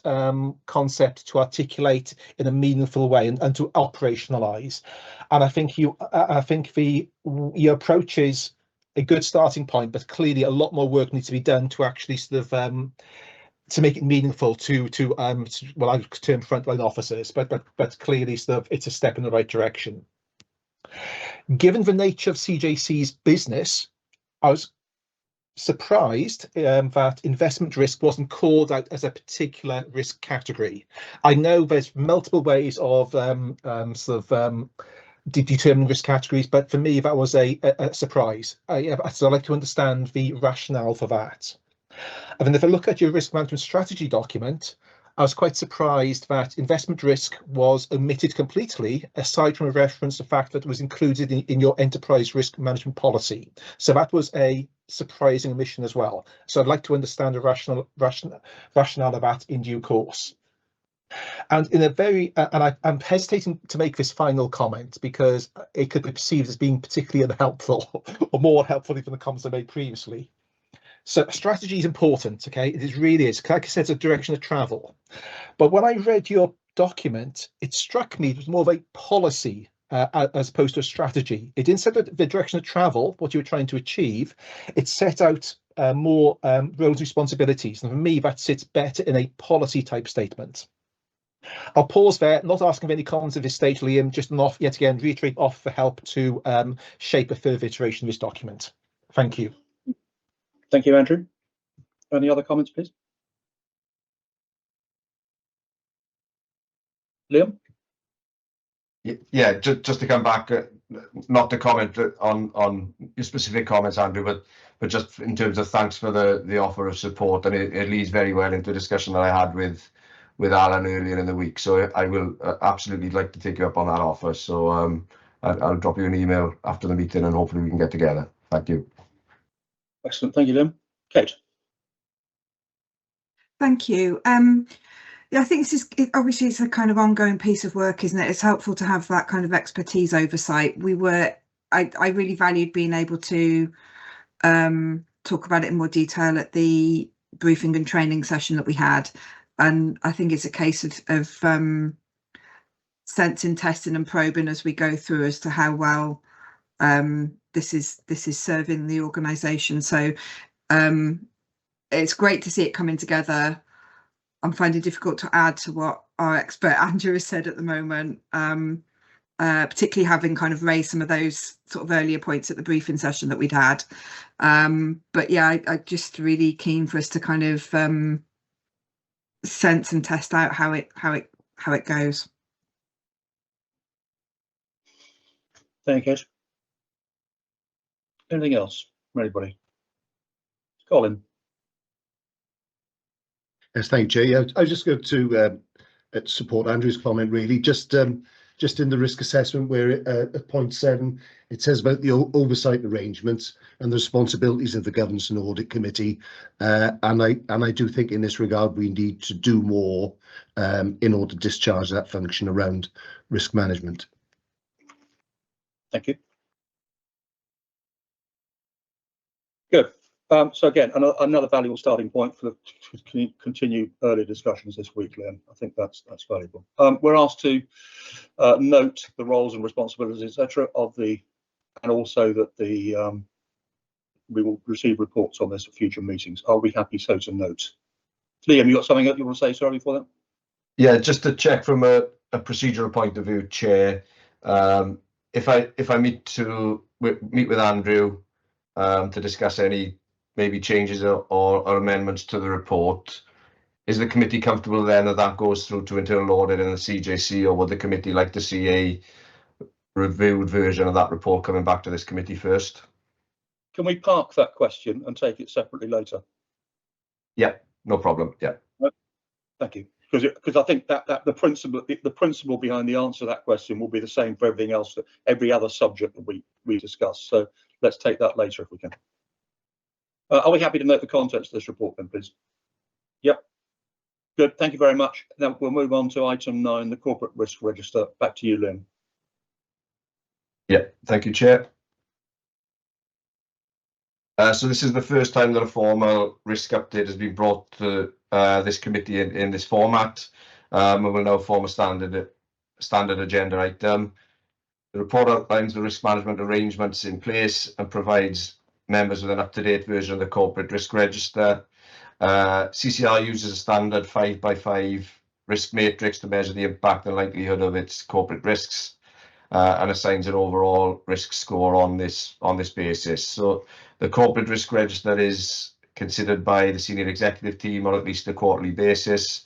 concept to articulate in a meaningful way and to operationalize. And I think your approach is a good starting point, but clearly a lot more work needs to be done to actually sort of to make it meaningful to well, I term frontline officers, but clearly sort of it's a step in the right direction. Given the nature of CJC's business, I was surprised that investment risk wasn't called out as a particular risk category. I know there's multiple ways of determining risk categories, but for me that was a surprise. So I'd like to understand the rationale for that. And then if I look at your risk management strategy document, I was quite surprised that investment risk was omitted completely, aside from a reference to the fact that it was included in your enterprise risk management policy. So that was a surprising omission as well. So I'd like to understand the rationale of that in due course. And in a very, I'm hesitating to make this final comment because it could be perceived as being particularly unhelpful or more helpful than the comments I made previously. So strategy is important, okay? It really is. Like I said, it's a direction of travel. But when I read your document, it struck me it was more of a policy as opposed to a strategy. It didn't set out the direction of travel, what you were trying to achieve. It set out more roles and responsibilities. And for me, that sits better in a policy type statement. I'll pause there, not asking for any comments at this stage, Liam, just yet again, reiterate off for help to shape a further iteration of this document. Thank you. Thank you, Andrew. Any other comments, please? Liam? Yeah, just to come back, not to comment on your specific comments, Andrew, but just in terms of thanks for the offer of support, and it leads very well into a discussion that I had with Alan earlier in the week. So I will absolutely like to take you up on that offer. So I'll drop you an email after the meeting, and hopefully we can get together. Thank you. Excellent, thank you, Liam. Kate. Thank you. Yeah, I think obviously it's a kind of ongoing piece of work, isn't it? It's helpful to have that kind of expertise oversight. I really valued being able to talk about it in more detail at the briefing and training session that we had, and I think it's a case of sensing, testing, and probing as we go through as to how well this is serving the organisation. So it's great to see it coming together. I'm finding it difficult to add to what our expert Andrew has said at the moment, particularly having kind of raised some of those sort of earlier points at the briefing session that we'd had. But yeah, I just really keen for us to kind of sense and test out how it goes. Thank you. Anything else from anybody? Colin. Yes, thank you, Jay. I was just going to support Andrew's comment, really. Just in the risk assessment, where at point 7, it says about the oversight arrangements and the responsibilities of the Governance and Audit Committee. And I do think in this regard we need to do more in order to discharge that function around risk management. Thank you. Good. So again, another valuable starting point for the continued early discussions this week, Liam. I think that's valuable. We're asked to note the roles and responsibilities, etc., and also that we will receive reports on this at future meetings. Are we happy so to note? Liam, you got something that you want to say, sorry, before that? Yeah, just to check from a procedural point of view, Chair. If I meet with Andrew to discuss any maybe changes or amendments to the report, is the committee comfortable then that goes through to internal audit and the CJC, or would the committee like to see a reviewed version of that report coming back to this committee first? Can we park that question and take it separately later? Yeah, no problem. Yeah. Thank you. because I think that the principle behind the answer to that question will be the same for everything else, every other subject that we discuss. So let's take that later if we can. Are we happy to note the contents of this report then, please? Yep. Good. Thank you very much. Now we'll move on to item 9, the corporate risk register. Back to you, Liam. Yeah, thank you, Chair. So this is the first time that a formal risk update has been brought to this committee in this format. And we'll now form a standard agenda item. The report outlines the risk management arrangements in place and provides members with an up-to-date version of the corporate risk register. CCR uses a standard 5x5 risk matrix to measure the impact and likelihood of its corporate risks, and assigns an overall risk score on this basis. So the corporate risk register is considered by the senior executive team on at least a quarterly basis,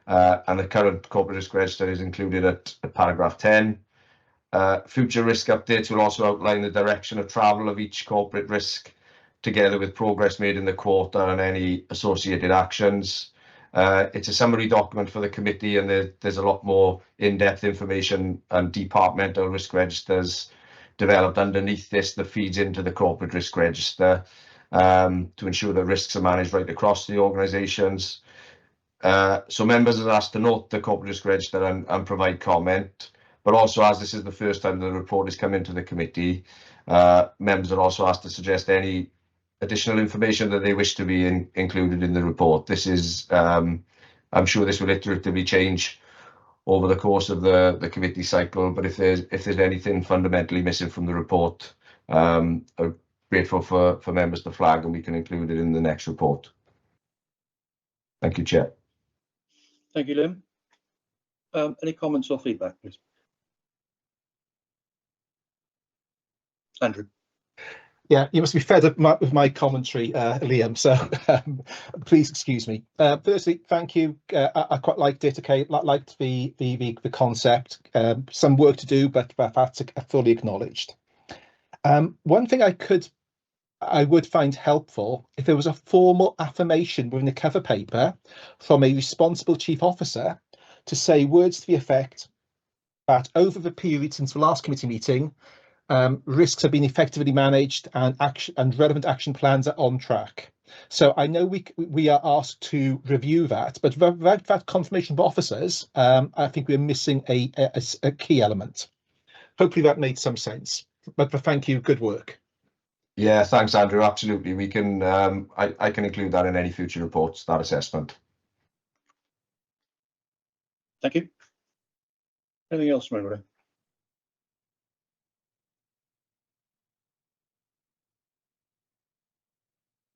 and the current corporate risk register is included at paragraph 10. Future risk updates will also outline the direction of travel of each corporate risk, together with progress made in the quarter and any associated actions. It's a summary document for the committee, and there's a lot more in-depth information and departmental risk registers developed underneath this that feeds into the corporate risk register to ensure that risks are managed right across the organisations. So members are asked to note the corporate risk register and provide comment, but also, as this is the first time the report has come into the committee, members are also asked to suggest any additional information that they wish to be included in the report. This is, I'm sure this will iteratively change over the course of the committee cycle, but if there's anything fundamentally missing from the report, I'm grateful for members to flag, and we can include it in the next report. Thank you, Chair. Thank you, Liam. Any comments or feedback, please? Andrew. Yeah, you must be fed up with my commentary, Liam, so please excuse me. Firstly, thank you. I quite liked it. Okay, liked the concept. Some work to do, but that's fully acknowledged. One thing I would find helpful if there was a formal affirmation within the cover paper from a responsible chief officer to say words to the effect that over the period since the last committee meeting, risks have been effectively managed and relevant action plans are on track. So I know we are asked to review that, but without that confirmation from officers, I think we're missing a key element. Hopefully that made some sense. But thank you, good work. Yeah, thanks, Andrew. Absolutely, we can. I can include that in any future reports. That assessment. Thank you. Anything else from anybody?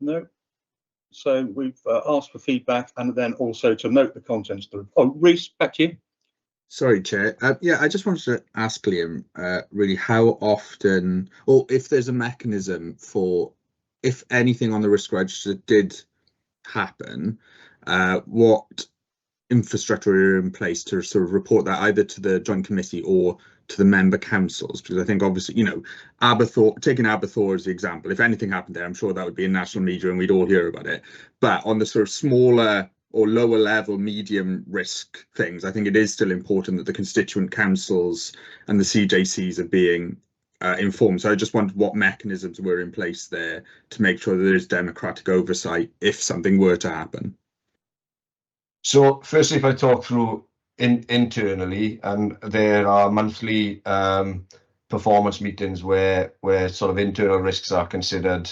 No. So we've asked for feedback and then also to note the contents. Oh, Reece, back to you. Sorry, Chair. Yeah, I just wanted to ask Liam really how often, or if there's a mechanism for, if anything on the risk register did happen, what infrastructure are in place to sort of report that either to the joint committee or to the member councils? Because I think obviously, you know, taking Aberthaw as the example, if anything happened there, I'm sure that would be in national media and we'd all hear about it. But on the sort of smaller or lower level medium risk things, I think it is still important that the constituent councils and the CJCs are being informed. So I just wondered what mechanisms were in place there to make sure that there is democratic oversight if something were to happen. So firstly, if I talk through internally, and there are monthly performance meetings where sort of internal risks are considered,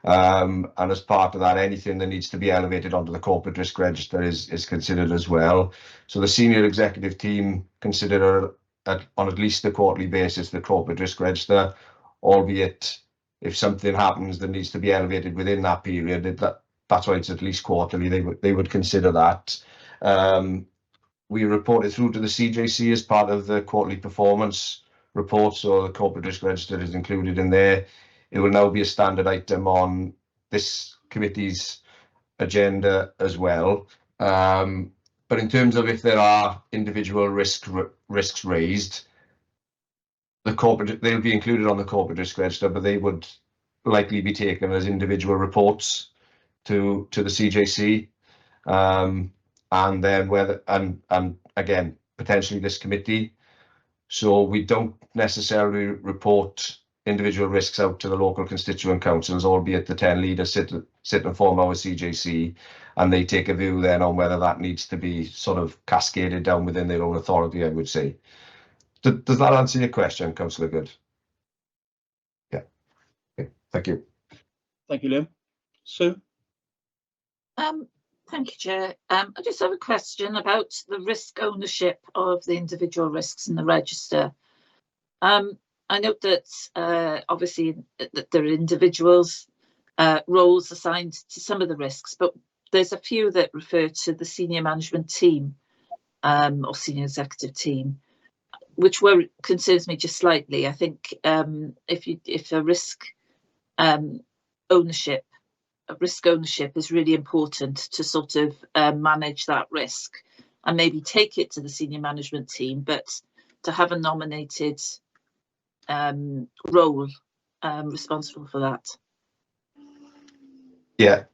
and as part of that, anything that needs to be elevated onto the corporate risk register is considered as well. So the senior executive team consider on at least a quarterly basis the corporate risk register, albeit if something happens that needs to be elevated within that period, that's why it's at least quarterly. They would consider that. We report it through to the CJC as part of the quarterly performance report, so the corporate risk register is included in there. It will now be a standard item on this committee's agenda as well. But in terms of if there are individual risks raised, they'll be included on the corporate risk register, but they would likely be taken as individual reports to the CJC. and then whether and again potentially this committee. So we don't necessarily report individual risks out to the local constituent councils, albeit the 10 leaders sit and form our CJC, and they take a view then on whether that needs to be sort of cascaded down within their own authority, I would say. Does that answer your question, Councillor Good? Yeah. Okay. Thank you. Thank you, Liam. Sue? Thank you, Chair. I just have a question about the risk ownership of the individual risks in the register. I note that obviously that there are individuals' roles assigned to some of the risks, but there's a few that refer to the senior management team or senior executive team, which concerns me just slightly. I think if a risk ownership is really important to sort of manage that risk and maybe take it to the senior management team, but to have a nominated role responsible for that. Yeah,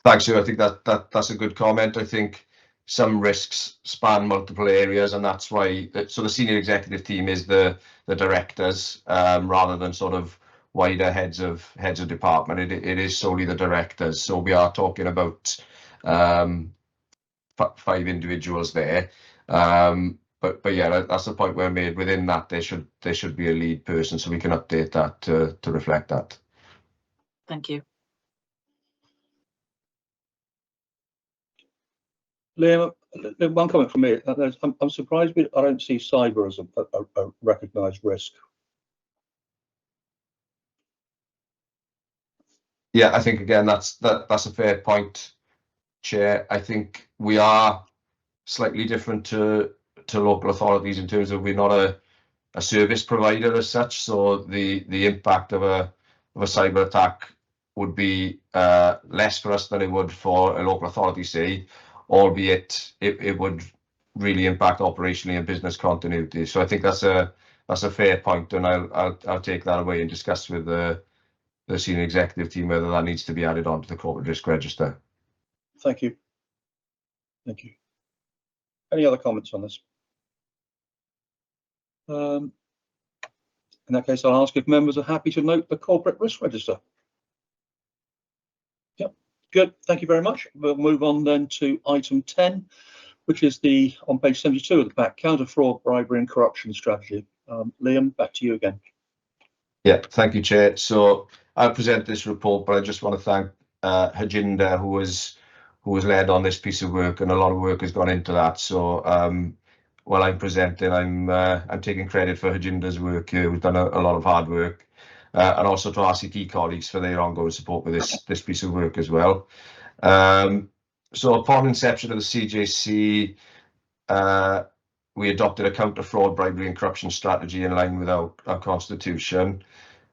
thanks, Sue. I think that's a good comment. I think some risks span multiple areas, and that's why so the senior executive team is the directors rather than sort of wider heads of department. It is solely the directors. So we are talking about 5 individuals there. But yeah, that's the point we're made. Within that, there should be a lead person, so we can update that to reflect that. Thank you. Liam, one comment from me. I'm surprised I don't see cyber as a recognised risk. Yeah, I think again that's a fair point, Chair. I think we are slightly different to local authorities in terms of we're not a service provider as such. So the impact of a cyber attack would be less for us than it would for a local authority, say, albeit it would really impact operationally and business continuity. So I think that's a fair point, and I'll take that away and discuss with the senior executive team whether that needs to be added on to the corporate risk register. Thank you. Thank you. Any other comments on this? In that case, I'll ask if members are happy to note the corporate risk register. Yep, good. Thank you very much. We'll move on then to item 10, which is on page 72 of the pack, counter fraud, bribery and corruption strategy. Liam, back to you again. Yeah, thank you, Chair. So I'll present this report, but I just want to thank Harjinder, who was led on this piece of work, and a lot of work has gone into that. So while I'm presenting, I'm taking credit for Harjinder's work here, who's done a lot of hard work, and also to RCT colleagues for their ongoing support with this piece of work as well. So upon inception of the CJC, we adopted a counter fraud, bribery and corruption strategy in line with our constitution.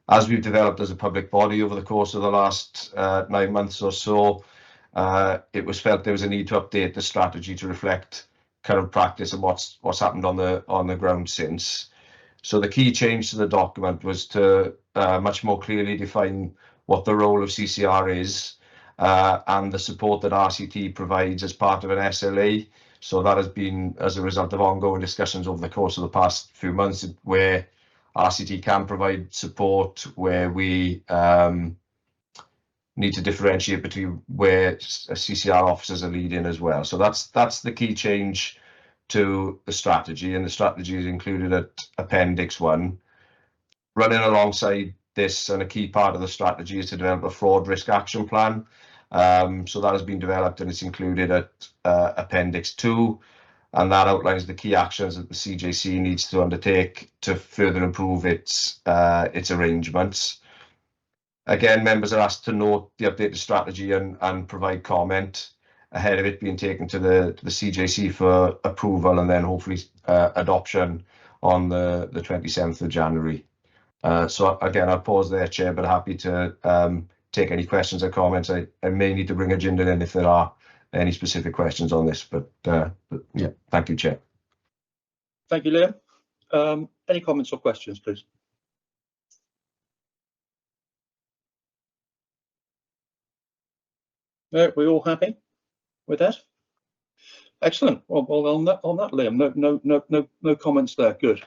As we've developed as a public body over the course of the last 9 months or so, it was felt there was a need to update the strategy to reflect current practice and what's happened on the ground since. So the key change to the document was to much more clearly define what the role of CCR is and the support that RCT provides as part of an SLA. So that has been as a result of ongoing discussions over the course of the past few months, where RCT can provide support, where we need to differentiate between where CCR officers are leading as well. So that's the key change to the strategy, and the strategy is included at Appendix 1. Running alongside this, and a key part of the strategy, is to develop a fraud risk action plan. So that has been developed and it's included at Appendix 2, and that outlines the key actions that the CJC needs to undertake to further improve its arrangements. Again, members are asked to note the updated strategy and provide comment ahead of it being taken to the CJC for approval, and then hopefully adoption on the 27th of January. So again, I'll pause there, Chair, but happy to take any questions or comments. I may need to bring agenda in if there are any specific questions on this, but yeah, thank you, Chair. Thank you, Liam. Any comments or questions, please? No, we're all happy with that? Excellent. Well, on that, Liam, no comments there. Good.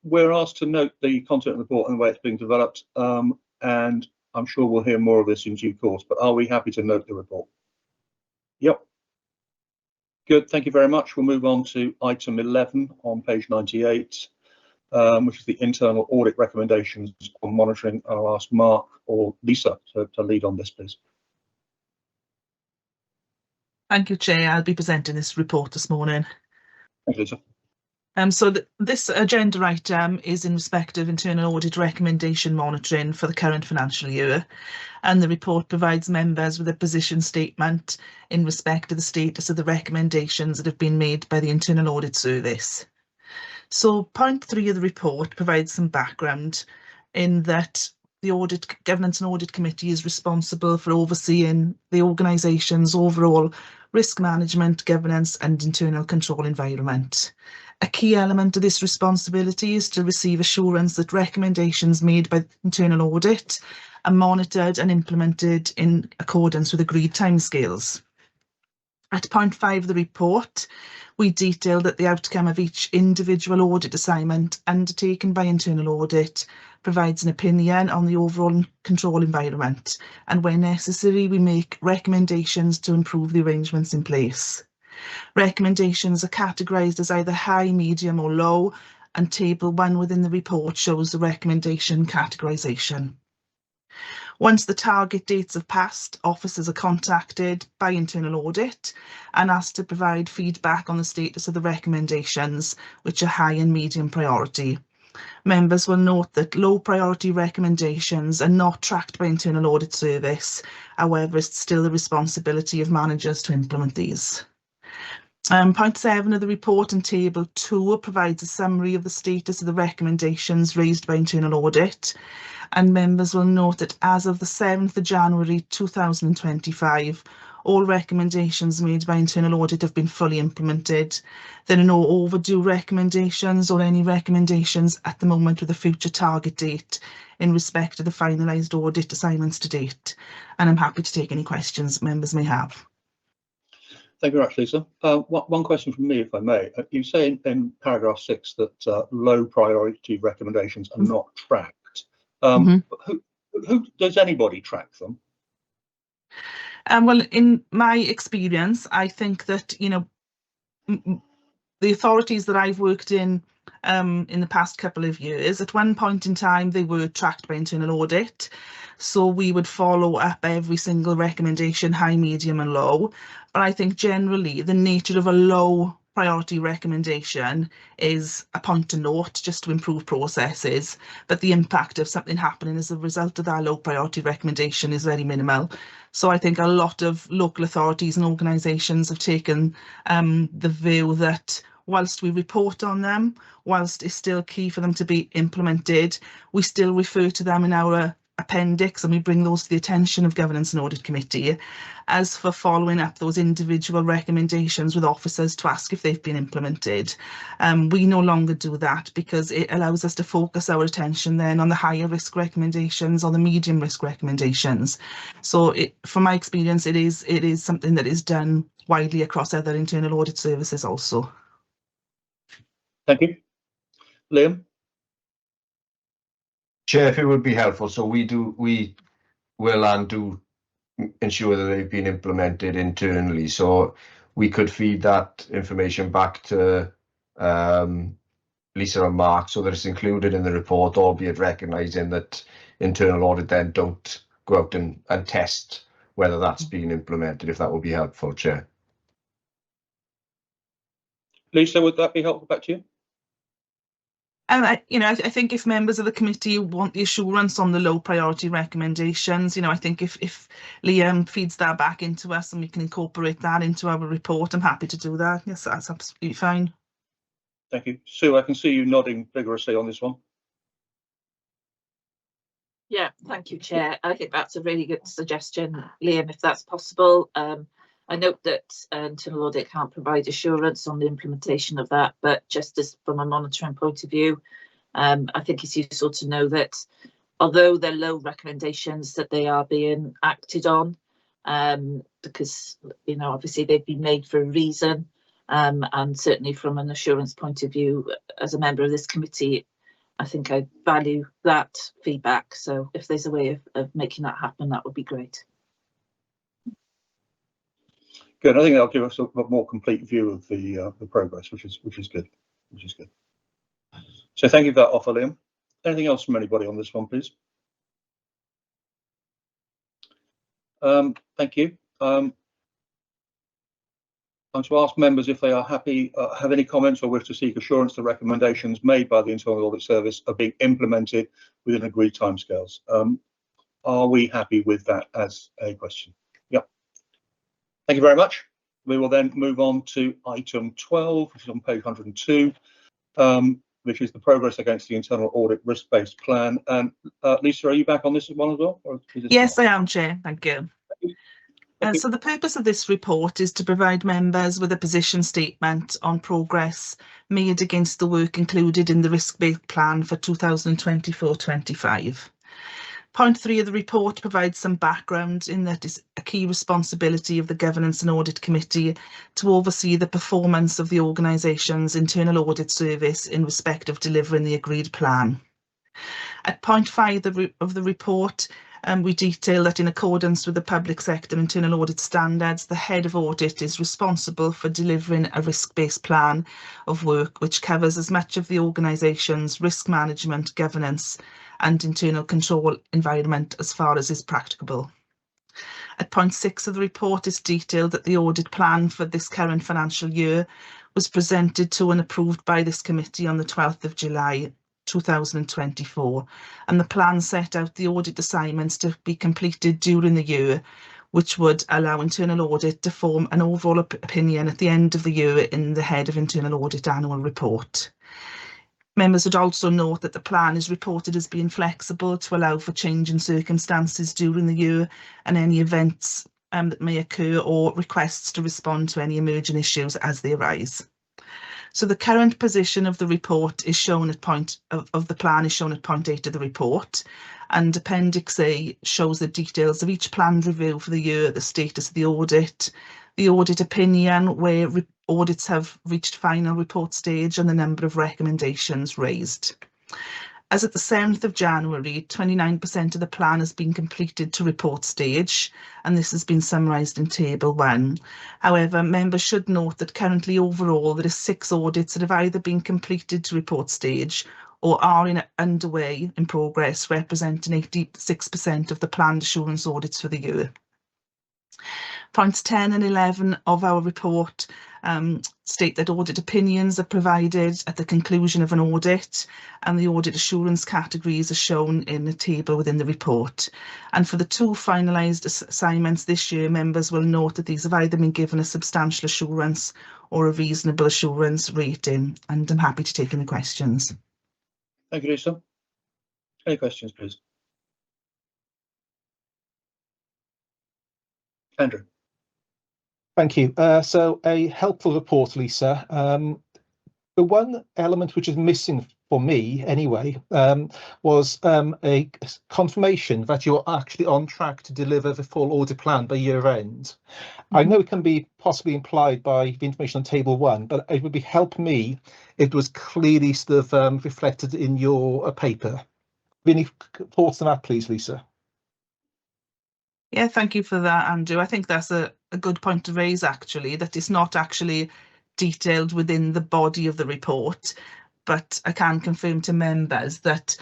We're asked to note the content report and the way it's being developed, and I'm sure we'll hear more of this in due course. But are we happy to note the report? Yep. Good. Thank you very much. We'll move on to item 11 on page 98, which is the internal audit recommendations on monitoring. I'll ask Mark or Lisa to lead on this, please. Thank you, Chair. I'll be presenting this report this morning. Thank you, Lisa. So this agenda item is in respect of internal audit recommendation monitoring for the current financial year, and the report provides members with a position statement in respect of the status of the recommendations that have been made by the Internal Audit Service. So point 3 of the report provides some background in that the Governance and Audit Committee is responsible for overseeing the organisation's overall risk management, governance and internal control environment. A key element of this responsibility is to receive assurance that recommendations made by internal audit are monitored and implemented in accordance with agreed timescales. At point 5 of the report, we detail that the outcome of each individual audit assignment undertaken by internal audit provides an opinion on the overall control environment, and where necessary, we make recommendations to improve the arrangements in place. Recommendations are categorised as either high, medium or low, and table 1 within the report shows the recommendation categorisation. Once the target dates have passed, officers are contacted by internal audit and asked to provide feedback on the status of the recommendations, which are high and medium priority. Members will note that low priority recommendations are not tracked by Internal Audit Service. However, it's still the responsibility of managers to implement these. Point 7 of the report in table 2 provides a summary of the status of the recommendations raised by internal audit, and members will note that as of the 7th of January 2025, all recommendations made by internal audit have been fully implemented. There are no overdue recommendations or any recommendations at the moment with a future target date in respect of the finalised audit assignments to date, and I'm happy to take any questions members may have. Thank you very much, Lisa. One question from me, if I may. You say in paragraph 6 that low priority recommendations are not tracked. Who does anybody track them? Well, in my experience, I think that, you know, the authorities that I've worked in the past couple of years, at one point in time, they were tracked by internal audit. So we would follow up every single recommendation, high, medium and low. But I think generally the nature of a low priority recommendation is a point to note just to improve processes. But the impact of something happening as a result of that low priority recommendation is very minimal. So I think a lot of local authorities and organisations have taken the view that whilst we report on them, whilst it's still key for them to be implemented, we still refer to them in our appendix and we bring those to the attention of Governance and Audit Committee. As for following up those individual recommendations with officers to ask if they've been implemented, we no longer do that because it allows us to focus our attention then on the higher risk recommendations or the medium risk recommendations. So from my experience, it is something that is done widely across other internal audit services also. Thank you. Liam? Chair, if it would be helpful, so we will and do ensure that they've been implemented internally, so we could feed that information back to Lisa and Mark so that it's included in the report, albeit recognising that internal audit then don't go out and test whether that's been implemented, if that would be helpful, Chair. Lisa, would that be helpful back to you? I think if members of the committee want the assurance on the low priority recommendations, I think if Liam feeds that back into us and we can incorporate that into our report, I'm happy to do that. Yes, that's absolutely fine. Thank you. Sue, I can see you nodding vigorously on this one. Yeah, thank you, Chair. I think that's a really good suggestion, Liam, if that's possible. I note that internal audit can't provide assurance on the implementation of that, but just as from a monitoring point of view, I think it's useful to know that although they're low recommendations, that they are being acted on, because obviously they've been made for a reason, And certainly from an assurance point of view, as a member of this committee, I think I value that feedback. So if there's a way of making that happen, that would be great. Good. I think that'll give us a more complete view of the progress, which is good. So thank you for that offer, Liam. Anything else from anybody on this one, please? Thank you. I'm to ask members if they are happy, have any comments or wish to seek assurance the recommendations made by the Internal Audit Service are being implemented within agreed timescales. Are we happy with that as a question? Yep. Thank you very much. We will then move on to item 12, which is on page 102, which is the progress against the internal audit risk-based plan. And Lisa, are you back on this one as well? Or yes, I am, Chair. Thank you. So the purpose of this report is to provide members with a position statement on progress made against the work included in the risk-based plan for 2024-25. Point 3 of the report provides some background in that it's a key responsibility of the Governance and Audit Committee to oversee the performance of the organisation's internal audit service in respect of delivering the agreed plan. At point 5 of the report, we detail that in accordance with the public sector internal audit standards, the head of audit is responsible for delivering a risk-based plan of work which covers as much of the organisation's risk management, governance and internal control environment as far as is practicable. At point 6 of the report is detailed that the audit plan for this current financial year was presented to and approved by this committee on the 12th of July 2024, and the plan set out the audit assignments to be completed during the year, which would allow internal audit to form an overall opinion at the end of the year in the head of internal audit annual report. Members would also note that the plan is reported as being flexible to allow for change in circumstances during the year and any events that may occur or requests to respond to any emerging issues as they arise. So the current position of the report is shown at of the plan is shown at point 8 of the report, and Appendix A shows the details of each planned review for the year, the status of the audit opinion, where audits have reached final report stage, and the number of recommendations raised. As at the 7th of January, 29% of the plan has been completed to report stage, and this has been summarised in Table 1. However, members should note that currently overall there are 6 audits that have either been completed to report stage or are underway in progress, representing 86% of the planned assurance audits for the year. Points 10 and 11 of our report state that audit opinions are provided at the conclusion of an audit, and the audit assurance categories are shown in the table within the report. And for the 2 finalised assignments this year, members will note that these have either been given a substantial assurance or a reasonable assurance rating, and I'm happy to take any questions. Thank you, Lisa. Any questions, please? Andrew. Thank you. So a helpful report, Lisa. The one element which is missing for me anyway was a confirmation that you're actually on track to deliver the full audit plan by year end. I know it can be possibly implied by the information on Table 1, but it would be help me if it was clearly sort of reflected in your paper. Any thoughts on that, please, Lisa? Yeah, thank you for that, Andrew. I think that's a good point to raise, actually, that it's not actually detailed within the body of the report, but I can confirm to members that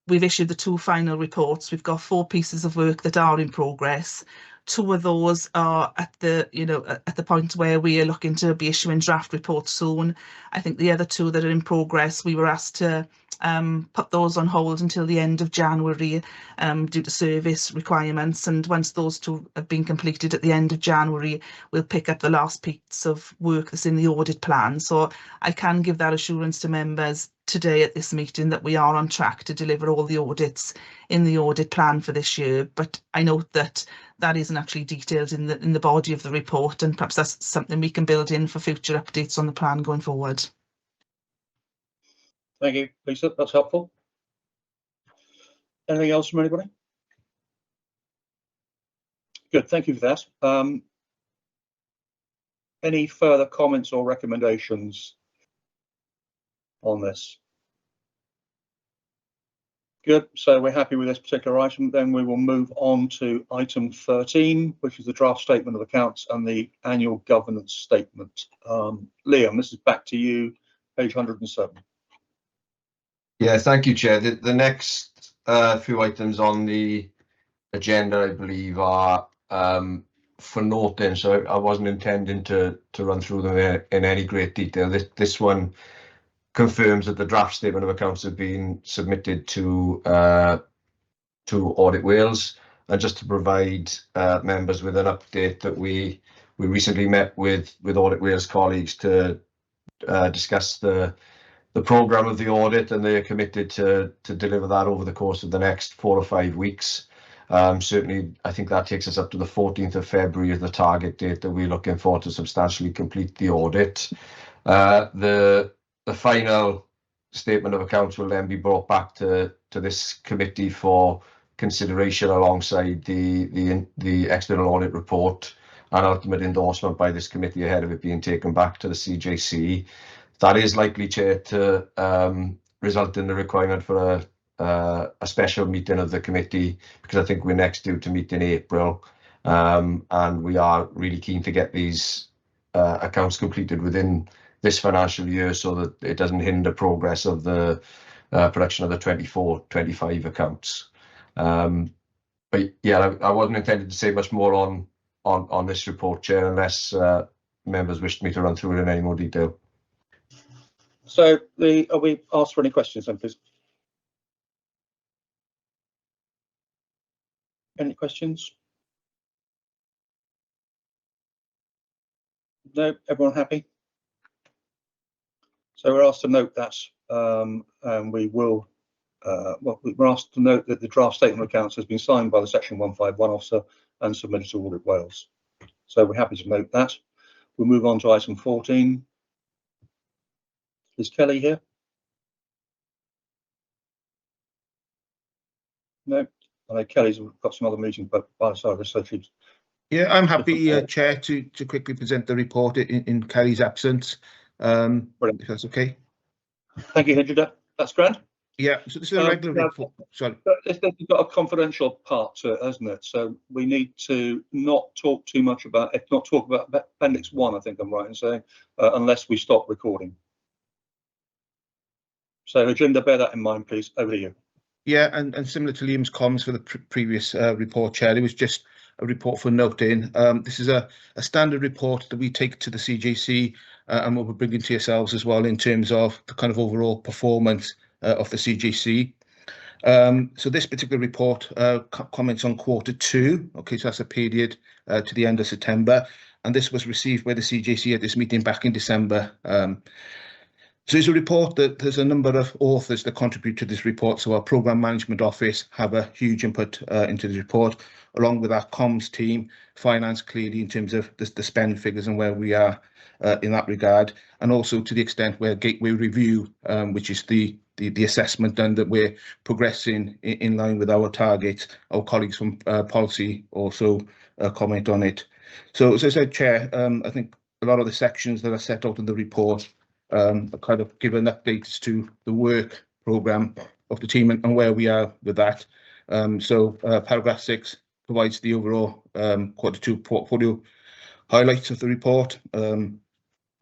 we've issued the 2 final reports. We've got 4 pieces of work that are in progress. 2 of those are at the point where we are looking to be issuing draft reports soon. I think the other 2 that are in progress, we were asked to put those on hold until the end of January due to service requirements, and once those 2 have been completed at the end of January, we'll pick up the last piece of work that's in the audit plan. So I can give that assurance to members today at this meeting that we are on track to deliver all the audits in the audit plan for this year, but I note that that isn't actually detailed in the body of the report, and perhaps that's something we can build in for future updates on the plan going forward. Thank you, Lisa. That's helpful. Anything else from anybody? Good. Thank you for that. any further comments or recommendations on this? Good, so we're happy with this particular item. Then we will move on to item 13, which is the draft statement of accounts and the annual governance statement. Liam, this is back to you, page 107. Yeah, thank you, Chair. The next few items on the agenda, I believe, are for noting, so I wasn't intending to run through them in any great detail. This one confirms that the draft statement of accounts have been submitted to Audit Wales, and just to provide members with an update that we recently met with Audit Wales colleagues to discuss the programme of the audit, and they are committed to deliver that over the course of the next 4 or 5 weeks. Certainly, I think that takes us up to the 14th of February as the target date that we're looking for to substantially complete the audit. The final statement of accounts will then be brought back to this committee for consideration alongside the external audit report and ultimate endorsement by this committee ahead of it being taken back to the CJC. That is likely, Chair, to result in the requirement for a special meeting of the committee, because I think we're next due to meet in April, and we are really keen to get these accounts completed within this financial year so that it doesn't hinder progress of the production of the 24-25 accounts. But yeah, I wasn't intended to say much more on this report, Chair, unless members wished me to run through it in any more detail. So are we asked for any questions then, please? Any questions? No, everyone happy? So we're asked to note that, and we will, we're asked to note that the draft statement of accounts has been signed by the Section 151 officer and submitted to Audit Wales. So we're happy to note that. We'll move on to item 14. Is Kelly here? No, I know Kelly's got some other meetings, but by the side of the socials. Yeah, I'm happy, Chair, to quickly present the report in Kelly's absence. If that's okay. Thank you, Hedger. That's grand. Yeah, so this is a regular report. Sorry. It's got a confidential part to it, hasn't it? So we need to not talk too much about it, not talk about Appendix 1, I think I'm right in saying, unless we stop recording. So, agenda, bear that in mind, please. Over to you. Yeah, and similar to Liam's comments for the previous report, Chair, it was just a report for noting. This is a standard report that we take to the CJC and what we're bringing to yourselves as well in terms of the kind of overall performance of the CJC. So this particular report comments on Q2. Okay, so that's a period to the end of September, and this was received by the CJC at this meeting back in December. So it's a report that there's a number of authors that contribute to this report. So our Programme Management Office have a huge input into the report, along with our comms team, finance clearly in terms of the spend figures and where we are in that regard, and also to the extent where Gateway Review, which is the assessment done that we're progressing in line with our targets. Our colleagues from policy also comment on it. So as I said, Chair, I think a lot of the sections that are set out in the report kind of give an update as to the work programme of the team and where we are with that. So paragraph 6 provides the overall Q2 portfolio highlights of the report.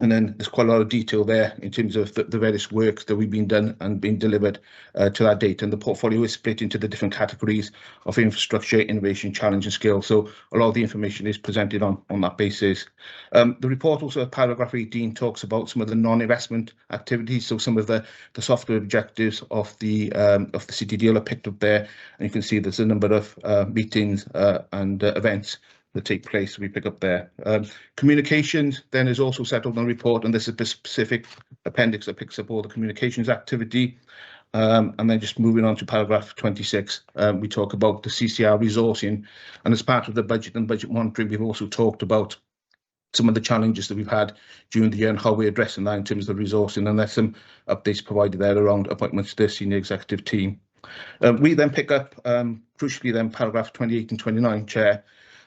And then there's quite a lot of detail there in terms of the various works that we've been done and been delivered to that date. And the portfolio is split into the different categories of infrastructure, innovation, challenge and skill. So a lot of the information is presented on that basis. The report also, paragraph 18, talks about some of the non-investment activities. So some of the software objectives of the CTDL are picked up there. And you can see there's a number of meetings and events that take place, we pick up there. Communications then is also settled on the report, and this is a specific appendix that picks up all the communications activity. And then just moving on to paragraph 26, we talk about the CCR resourcing, and as part of the budget and budget monitoring, we've also talked about some of the challenges that we've had during the year and how we're addressing that in terms of the resourcing, and there's some updates provided there around appointments to the senior executive team. We then pick up, crucially then, paragraph 28 and 29, Chair.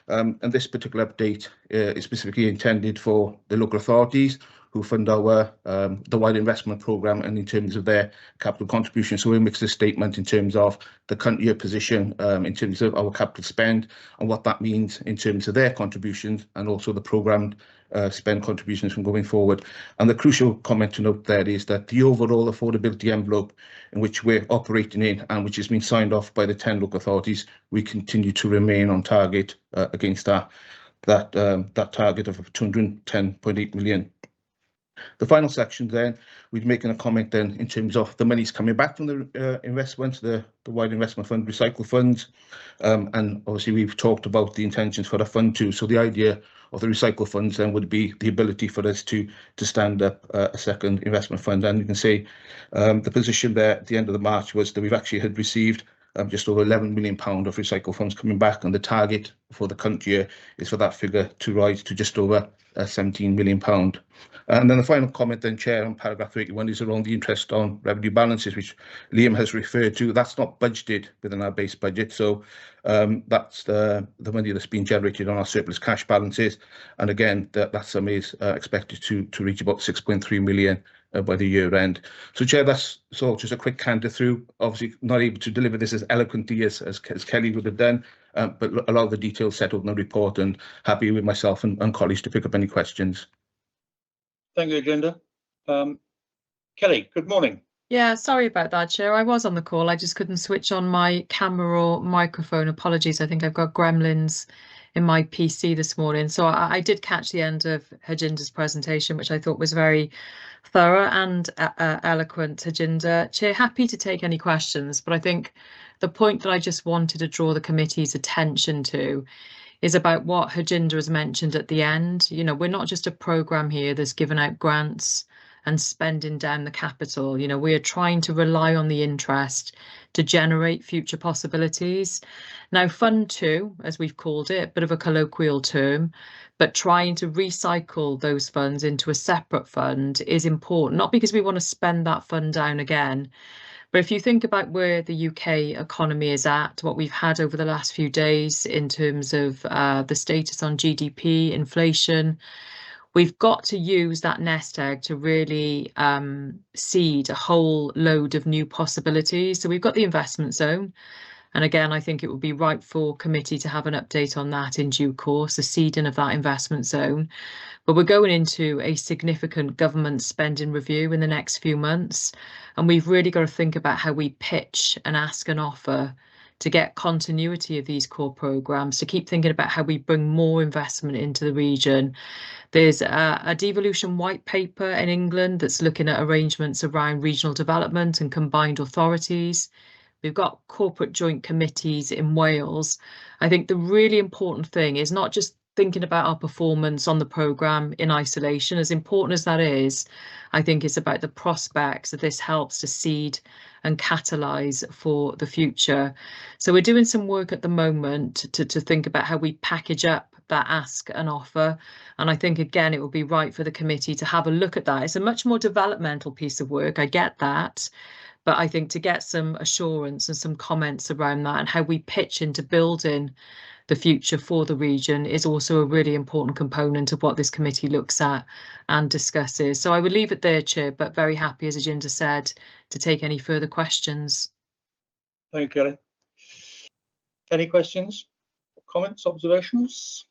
And this particular update is specifically intended for the local authorities who fund our the wider investment programme and in terms of their capital contribution. So we mix this statement in terms of the current year position, in terms of our capital spend and what that means in terms of their contributions, and also the programmed spend contributions from going forward. And the crucial comment to note there is that the overall affordability envelope in which we're operating in and which has been signed off by the 10 local authorities, we continue to remain on target against that target of 210.8 million. The final section then, we're making a comment then in terms of the monies coming back from the investments, the wider investment fund, recycle funds, and obviously we've talked about the intentions for the fund too. So the idea of the recycle funds then would be the ability for us to stand up a second investment fund. And you can say the position there at the end of the March was that we've actually had received just over £11 million of recycle funds coming back, and the target for the current year is for that figure to rise to just over £17 million. And then the final comment then, Chair, on paragraph 31 is around the interest on revenue balances, which Liam has referred to. That's not budgeted within our base budget, so that's the money that's been generated on our surplus cash balances. And again, that sum is expected to reach about 6.3 million by the year end. So, Chair, that's sort of just a quick canter through. Obviously, not able to deliver this as eloquently as Kelly would have done, but a lot of the details settled in the report, and happy with myself and colleagues to pick up any questions. Thank you, Agenda. Kelly, good morning. Yeah, sorry about that, Chair. I was on the call. I just couldn't switch on my camera or microphone. Apologies. I think I've got gremlins in my PC this morning. So I did catch the end of Hajinda's presentation, which I thought was very thorough and eloquent. Hajinda, Chair, happy to take any questions, but I think the point that I just wanted to draw the committee's attention to is about what Hajinda has mentioned at the end. You know, we're not just a programme here that's given out grants and spending down the capital. You know, we are trying to rely on the interest to generate future possibilities. Now, Fund 2, as we've called it, a bit of a colloquial term, but trying to recycle those funds into a separate fund is important, not because we want to spend that fund down again, but if you think about where the UK economy is at, what we've had over the last few days in terms of the status on GDP, inflation, we've got to use that nest egg to really seed a whole load of new possibilities. So we've got the investment zone. And again, I think it would be right for committee to have an update on that in due course, the seeding of that investment zone. But we're going into a significant government spending review in the next few months. And we've really got to think about how we pitch and ask and offer to get continuity of these core programmes, to keep thinking about how we bring more investment into the region. There's a devolution white paper in England that's looking at arrangements around regional development and combined authorities. We've got corporate joint committees in Wales. I think the really important thing is not just thinking about our performance on the programme in isolation, as important as that is. I think it's about the prospects that this helps to seed and catalyse for the future. So we're doing some work at the moment to think about how we package up that ask and offer. And I think, again, it would be right for the committee to have a look at that. It's a much more developmental piece of work, I get that. But I think to get some assurance and some comments around that and how we pitch into building the future for the region is also a really important component of what this committee looks at and discusses. So I would leave it there, Chair, but very happy, as Ajinda said, to take any further questions. Thank you, Kelly. Any questions, comments, observations?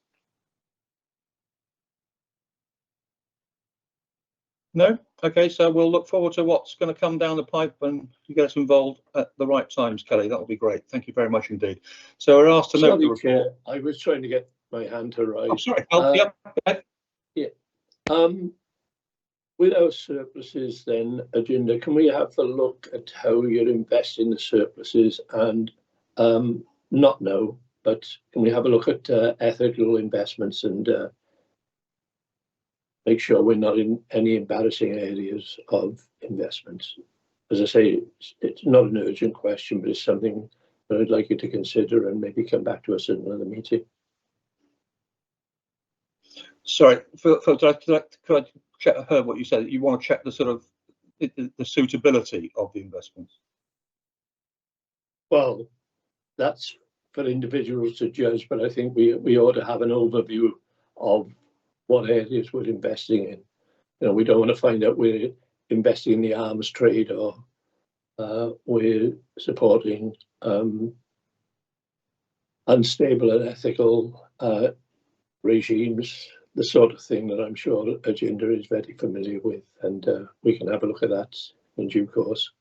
No? Okay, so we'll look forward to what's going to come down the pipe and you get us involved at the right times, Kelly. That will be great. Thank you very much indeed. So we're asked to note the report. Chair, I was trying to get my hand to rise. Oh, sorry. Yeah. With our surpluses then, Agenda, can we have a look at how you're investing the surpluses and not know, but can we have a look at ethical investments and make sure we're not in any embarrassing areas of investments? As I say, it's not an urgent question, but it's something that I'd like you to consider and maybe come back to us in another meeting. Sorry, Phil, could I check? I heard what you said. You want to check the sort of the suitability of the investments. Well, that's for individuals to judge, but I think we ought to have an overview of what areas we're investing in. You know, we don't want to find out we're investing in the arms trade or we're supporting unstable and ethical regimes, the sort of thing that I'm sure Agenda is very familiar with, and we can have a look at that in due course.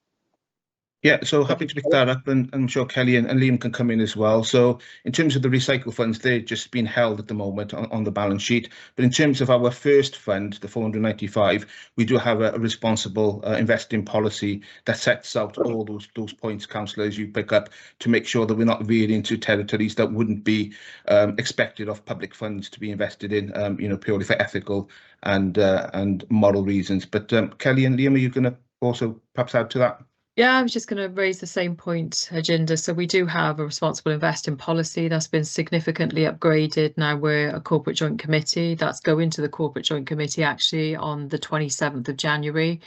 Yeah, so happy to pick that up, and I'm sure Kelly and Liam can come in as well. So in terms of the recycle funds, they're just being held at the moment on the balance sheet. But in terms of our first fund, the 495, we do have a responsible investing policy that sets out all those points, councillor, as you pick up, to make sure that we're not veering into territories that wouldn't be expected of public funds to be invested in, you know, purely for ethical and moral reasons. But Kelly and Liam, are you going to also perhaps add to that? Yeah, I was just going to raise the same point, Agenda. So we do have a responsible investing policy that's been significantly upgraded. Now we're a corporate joint committee. That's going to the corporate joint committee actually on the 27th of January.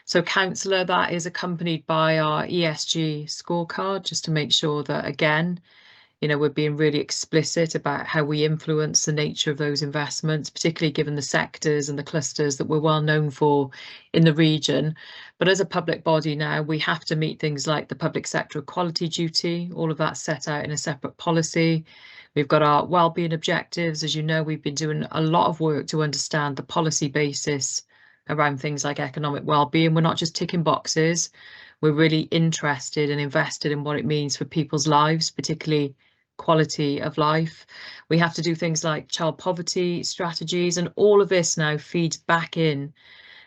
So councillor, that is accompanied by our ESG scorecard, just to make sure that, again, you know, we're being really explicit about how we influence the nature of those investments, particularly given the sectors and the clusters that we're well known for in the region. But as a public body now, we have to meet things like the public sector equality duty, all of that set out in a separate policy. We've got our wellbeing objectives. As you know, we've been doing a lot of work to understand the policy basis around things like economic wellbeing. We're not just ticking boxes. We're really interested and invested in what it means for people's lives, particularly quality of life. We have to do things like child poverty strategies, and all of this now feeds back in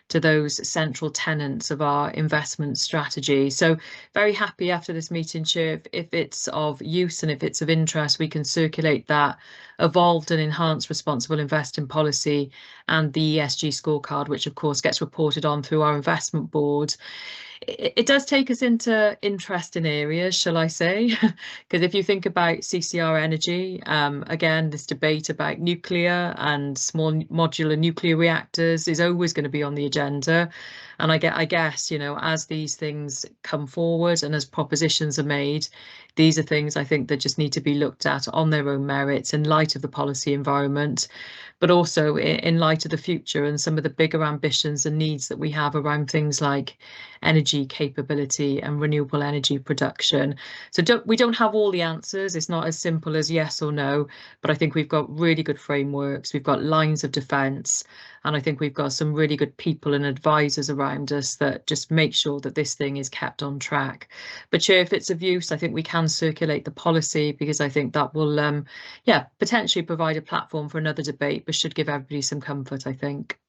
to those central tenets of our investment strategy. So very happy after this meeting, Chair, if it's of use and if it's of interest, we can circulate that evolved and enhanced responsible investing policy and the ESG scorecard, which of course gets reported on through our investment board. It does take us into interesting areas, shall I say, because if you think about CCR energy, again, this debate about nuclear and small modular nuclear reactors is always going to be on the agenda. And I guess, you know, as these things come forward and as propositions are made, these are things I think that just need to be looked at on their own merits in light of the policy environment, but also in light of the future and some of the bigger ambitions and needs that we have around things like energy capability and renewable energy production. So we don't have all the answers. It's not as simple as yes or no, but I think we've got really good frameworks. We've got lines of defence, and I think we've got some really good people and advisors around us that just make sure that this thing is kept on track. But Chair, if it's of use, I think we can circulate the policy, because I think that will, potentially provide a platform for another debate, but should give everybody some comfort, I think.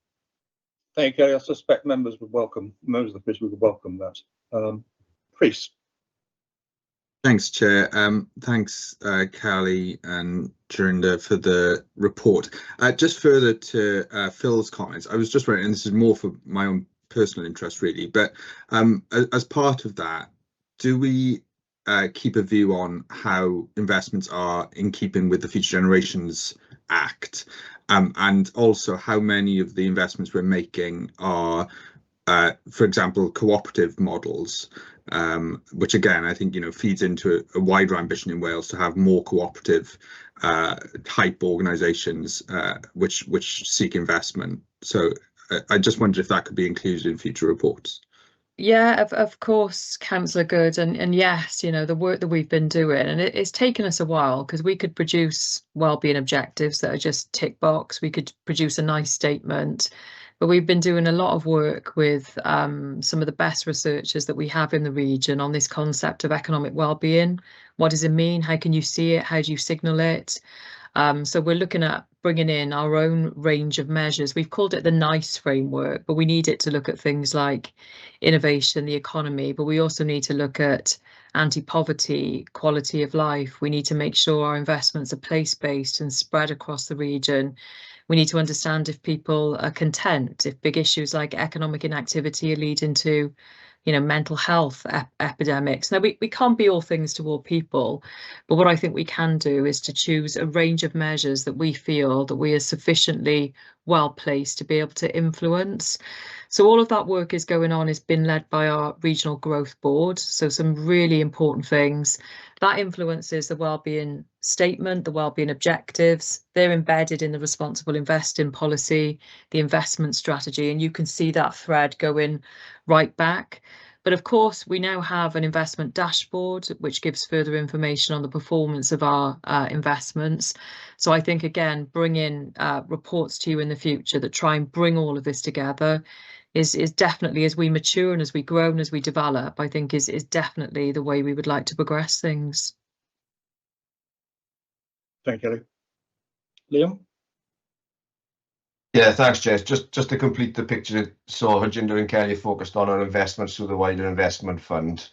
Thank you, Kelly. I suspect members of the committee would welcome that. Priest. Thanks, Chair. Thanks, Kelly and Jerinda, for the report. Just further to Phil's comments, I was just wondering, and this is more for my own personal interest really, but as part of that, do we keep a view on how investments are in keeping with the Future Generations Act, and also how many of the investments we're making are, for example, cooperative models, which again I think, you know, feeds into a wider ambition in Wales to have more cooperative type organisations which seek investment. So I just wondered if that could be included in future reports. Yeah, of course, Councillor Good, and yes, you know, the work that we've been doing, and it's taken us a while, because we could produce wellbeing objectives that are just tick box. We could produce a nice statement, but we've been doing a lot of work with some of the best researchers that we have in the region on this concept of economic wellbeing. What does it mean? How can you see it? How do you signal it? So we're looking at bringing in our own range of measures. We've called it the NICE framework, but we need it to look at things like innovation, the economy, but we also need to look at anti-poverty, quality of life. We need to make sure our investments are place-based and spread across the region. We need to understand if people are content, if big issues like economic inactivity are leading to, you know, mental health epidemics. Now, we can't be all things to all people, but what I think we can do is to choose a range of measures that we feel that we are sufficiently well placed to be able to influence. So all of that work is going on, has been led by our regional growth board. So some really important things that influences the wellbeing statement, the wellbeing objectives. They're embedded in the responsible investing policy, the investment strategy, and you can see that thread going right back. But of course, we now have an investment dashboard, which gives further information on the performance of our investments. So I think, again, bringing reports to you in the future that try and bring all of this together is definitely, as we mature and as we grow and as we develop, I think is definitely the way we would like to progress things. Thank you, Liam. Yeah, thanks, Jess. Just to complete the picture, so Harjinder and Kelly focused on our investments through the wider investment fund,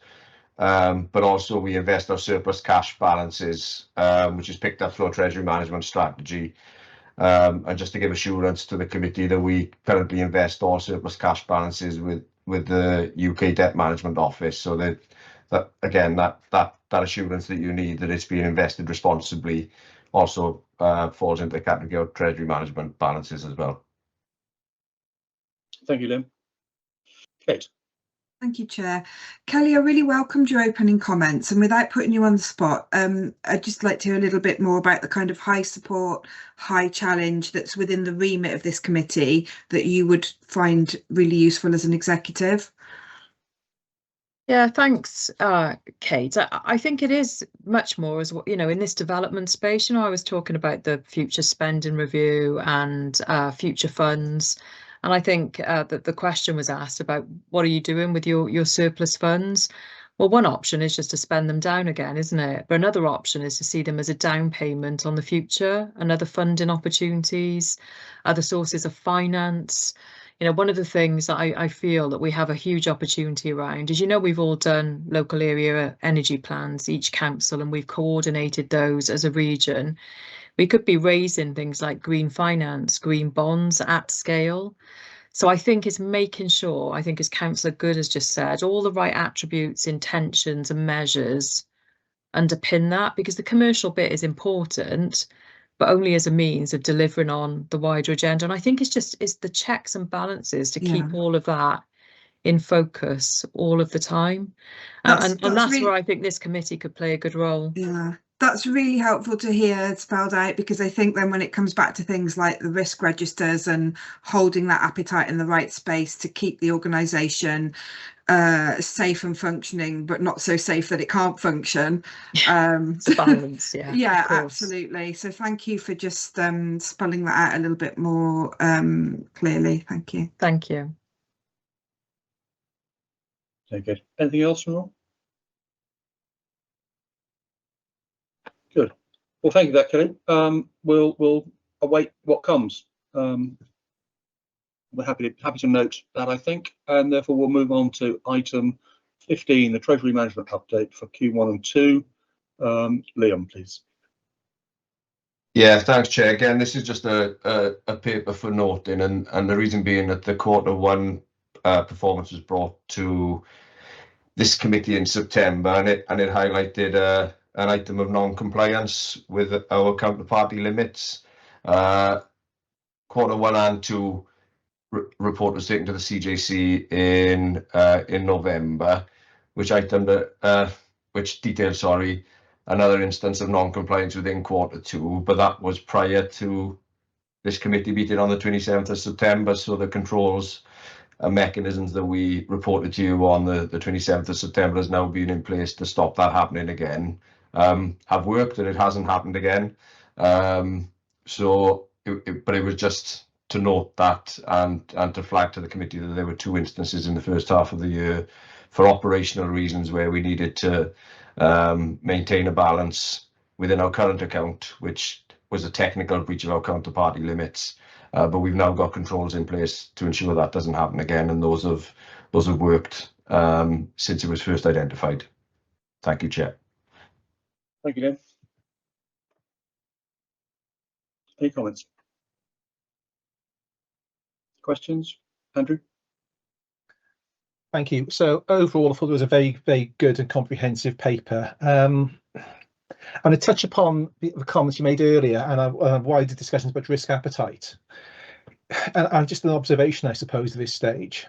but also we invest our surplus cash balances, which is picked up through our treasury management strategy. And just to give assurance to the committee that we currently invest all surplus cash balances with the UK Debt Management Office, so that again that assurance that you need that it's being invested responsibly also falls into the category of treasury management balances as well. Thank you, Liam. Kate. Thank you, Chair. Kelly, I really welcomed your opening comments, and without putting you on the spot, I'd just like to hear a little bit more about the kind of high support, high challenge that's within the remit of this committee that you would find really useful as an executive. Yeah, thanks, Kate. I think it is much more as well, in this development space. I was talking about the future spending review and future funds. And I think that the question was asked about what are you doing with your surplus funds? Well, one option is just to spend them down again, isn't it? But another option is to see them as a down payment on the future and other funding opportunities, other sources of finance. One of the things that I feel that we have a huge opportunity around is, we've all done local area energy plans, each council, and we've coordinated those as a region. We could be raising things like green finance, green bonds at scale. So I think it's making sure, I think as Councillor Good has just said, all the right attributes, intentions and measures underpin that, because the commercial bit is important, but only as a means of delivering on the wider agenda. And I think it's the checks and balances to keep all of that in focus all of the time. And that's really, where I think this committee could play a good role. Yeah, that's really helpful to hear spelled out, because I think then when it comes back to things like the risk registers and holding that appetite in the right space to keep the organisation safe and functioning, but not so safe that it can't function. The balance, yeah. Yeah, absolutely. So thank you for just spelling that out a little bit more clearly. Thank you. Thank you. Very good. Anything else from all? Good. Well, thank you for that, Kelly. We'll await what comes. We're happy to note that, I think, and therefore we'll move on to item 15, the Treasury Management Update for Q1 and 2. Liam, please. Yeah, thanks, Chair. Again, this is just a paper for noting, and the reason being that the Q1 performance was brought to this committee in September, and it highlighted an item of non-compliance with our counterparty limits. Q1 and 2 report was taken to the CJC in November, which detailed, another instance of non-compliance within Q2, but that was prior to this committee meeting on the 27th of September. So the controls and mechanisms that we reported to you on the 27th of September has now been in place to stop that happening again. Have worked, and it hasn't happened again. But it was just to note that and to flag to the committee that there were 2 instances in the first half of the year for operational reasons where we needed to maintain a balance within our current account, which was a technical breach of our counterparty limits. But we've now got controls in place to ensure that doesn't happen again, and those have worked since it was first identified. Thank you, Chair. Thank you, Liam. Any comments? Questions? Andrew? Thank you. So overall, I thought it was a very, very good and comprehensive paper. I'm going to touch upon the comments you made earlier and wider discussions about risk appetite. and just an observation, I suppose, at this stage,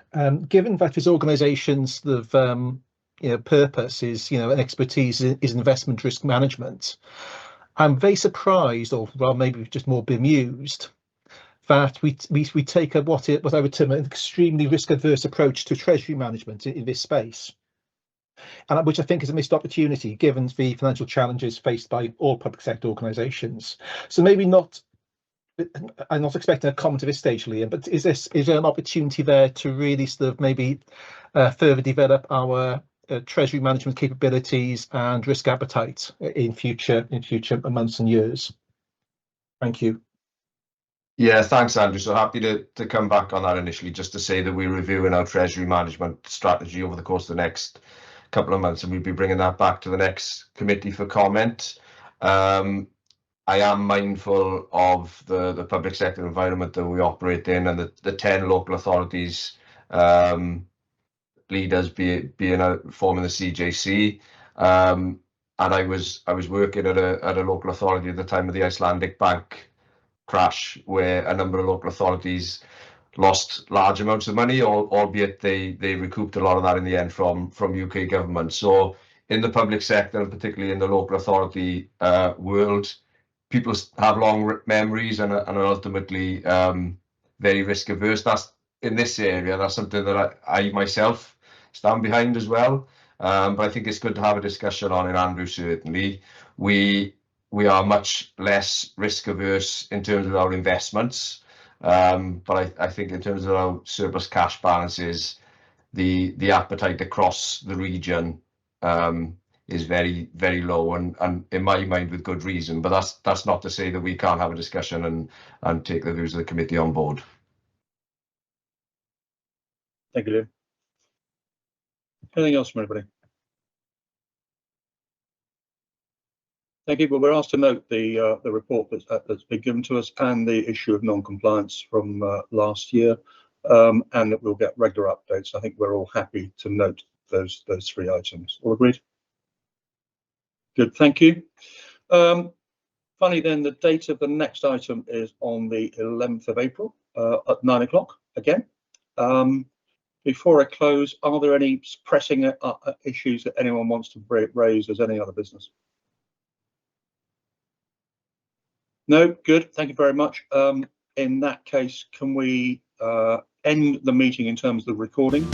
given that this organisation's purpose is, an expertise is investment risk management, I'm very surprised, or well, maybe just more bemused, that we take what I would term an extremely risk-averse approach to treasury management in this space, and which I think is a missed opportunity given the financial challenges faced by all public sector organisations. So maybe not. I'm not expecting a comment at this stage, Liam, but is there an opportunity there to really sort of maybe further develop our treasury management capabilities and risk appetite in future months and years? Thank you. Yeah, thanks, Andrew. So happy to come back on that initially, just to say that we're reviewing our treasury management strategy over the course of the next couple of months, and we'll be bringing that back to the next committee for comment. I am mindful of the public sector environment that we operate in, and the 10 local authorities leaders forming the CJC. And I was working at a local authority at the time of the Icelandic bank crash, where a number of local authorities lost large amounts of money, albeit they recouped a lot of that in the end from UK government. So in the public sector, and particularly in the local authority world, people have long memories and are ultimately very risk averse. That's in this area. That's something that I myself stand behind as well. But I think it's good to have a discussion on it, Andrew. Certainly, we are much less risk averse in terms of our investments. But I think in terms of our surplus cash balances, the appetite across the region is very, very low, and in my mind with good reason. But that's not to say that we can't have a discussion and take the views of the committee on board. Thank you, Liam. Anything else from anybody? Thank you. Well, we're asked to note the report that's been given to us and the issue of non-compliance from last year, and that we'll get regular updates. I think we're all happy to note those 3 items. All agreed? Good, thank you. Finally, then, the date of the next item is on the 11th of April at 9 o'clock again. Before I close, are there any pressing issues that anyone wants to raise as any other business? No, good. Thank you very much. In that case, can we end the meeting in terms of the recording?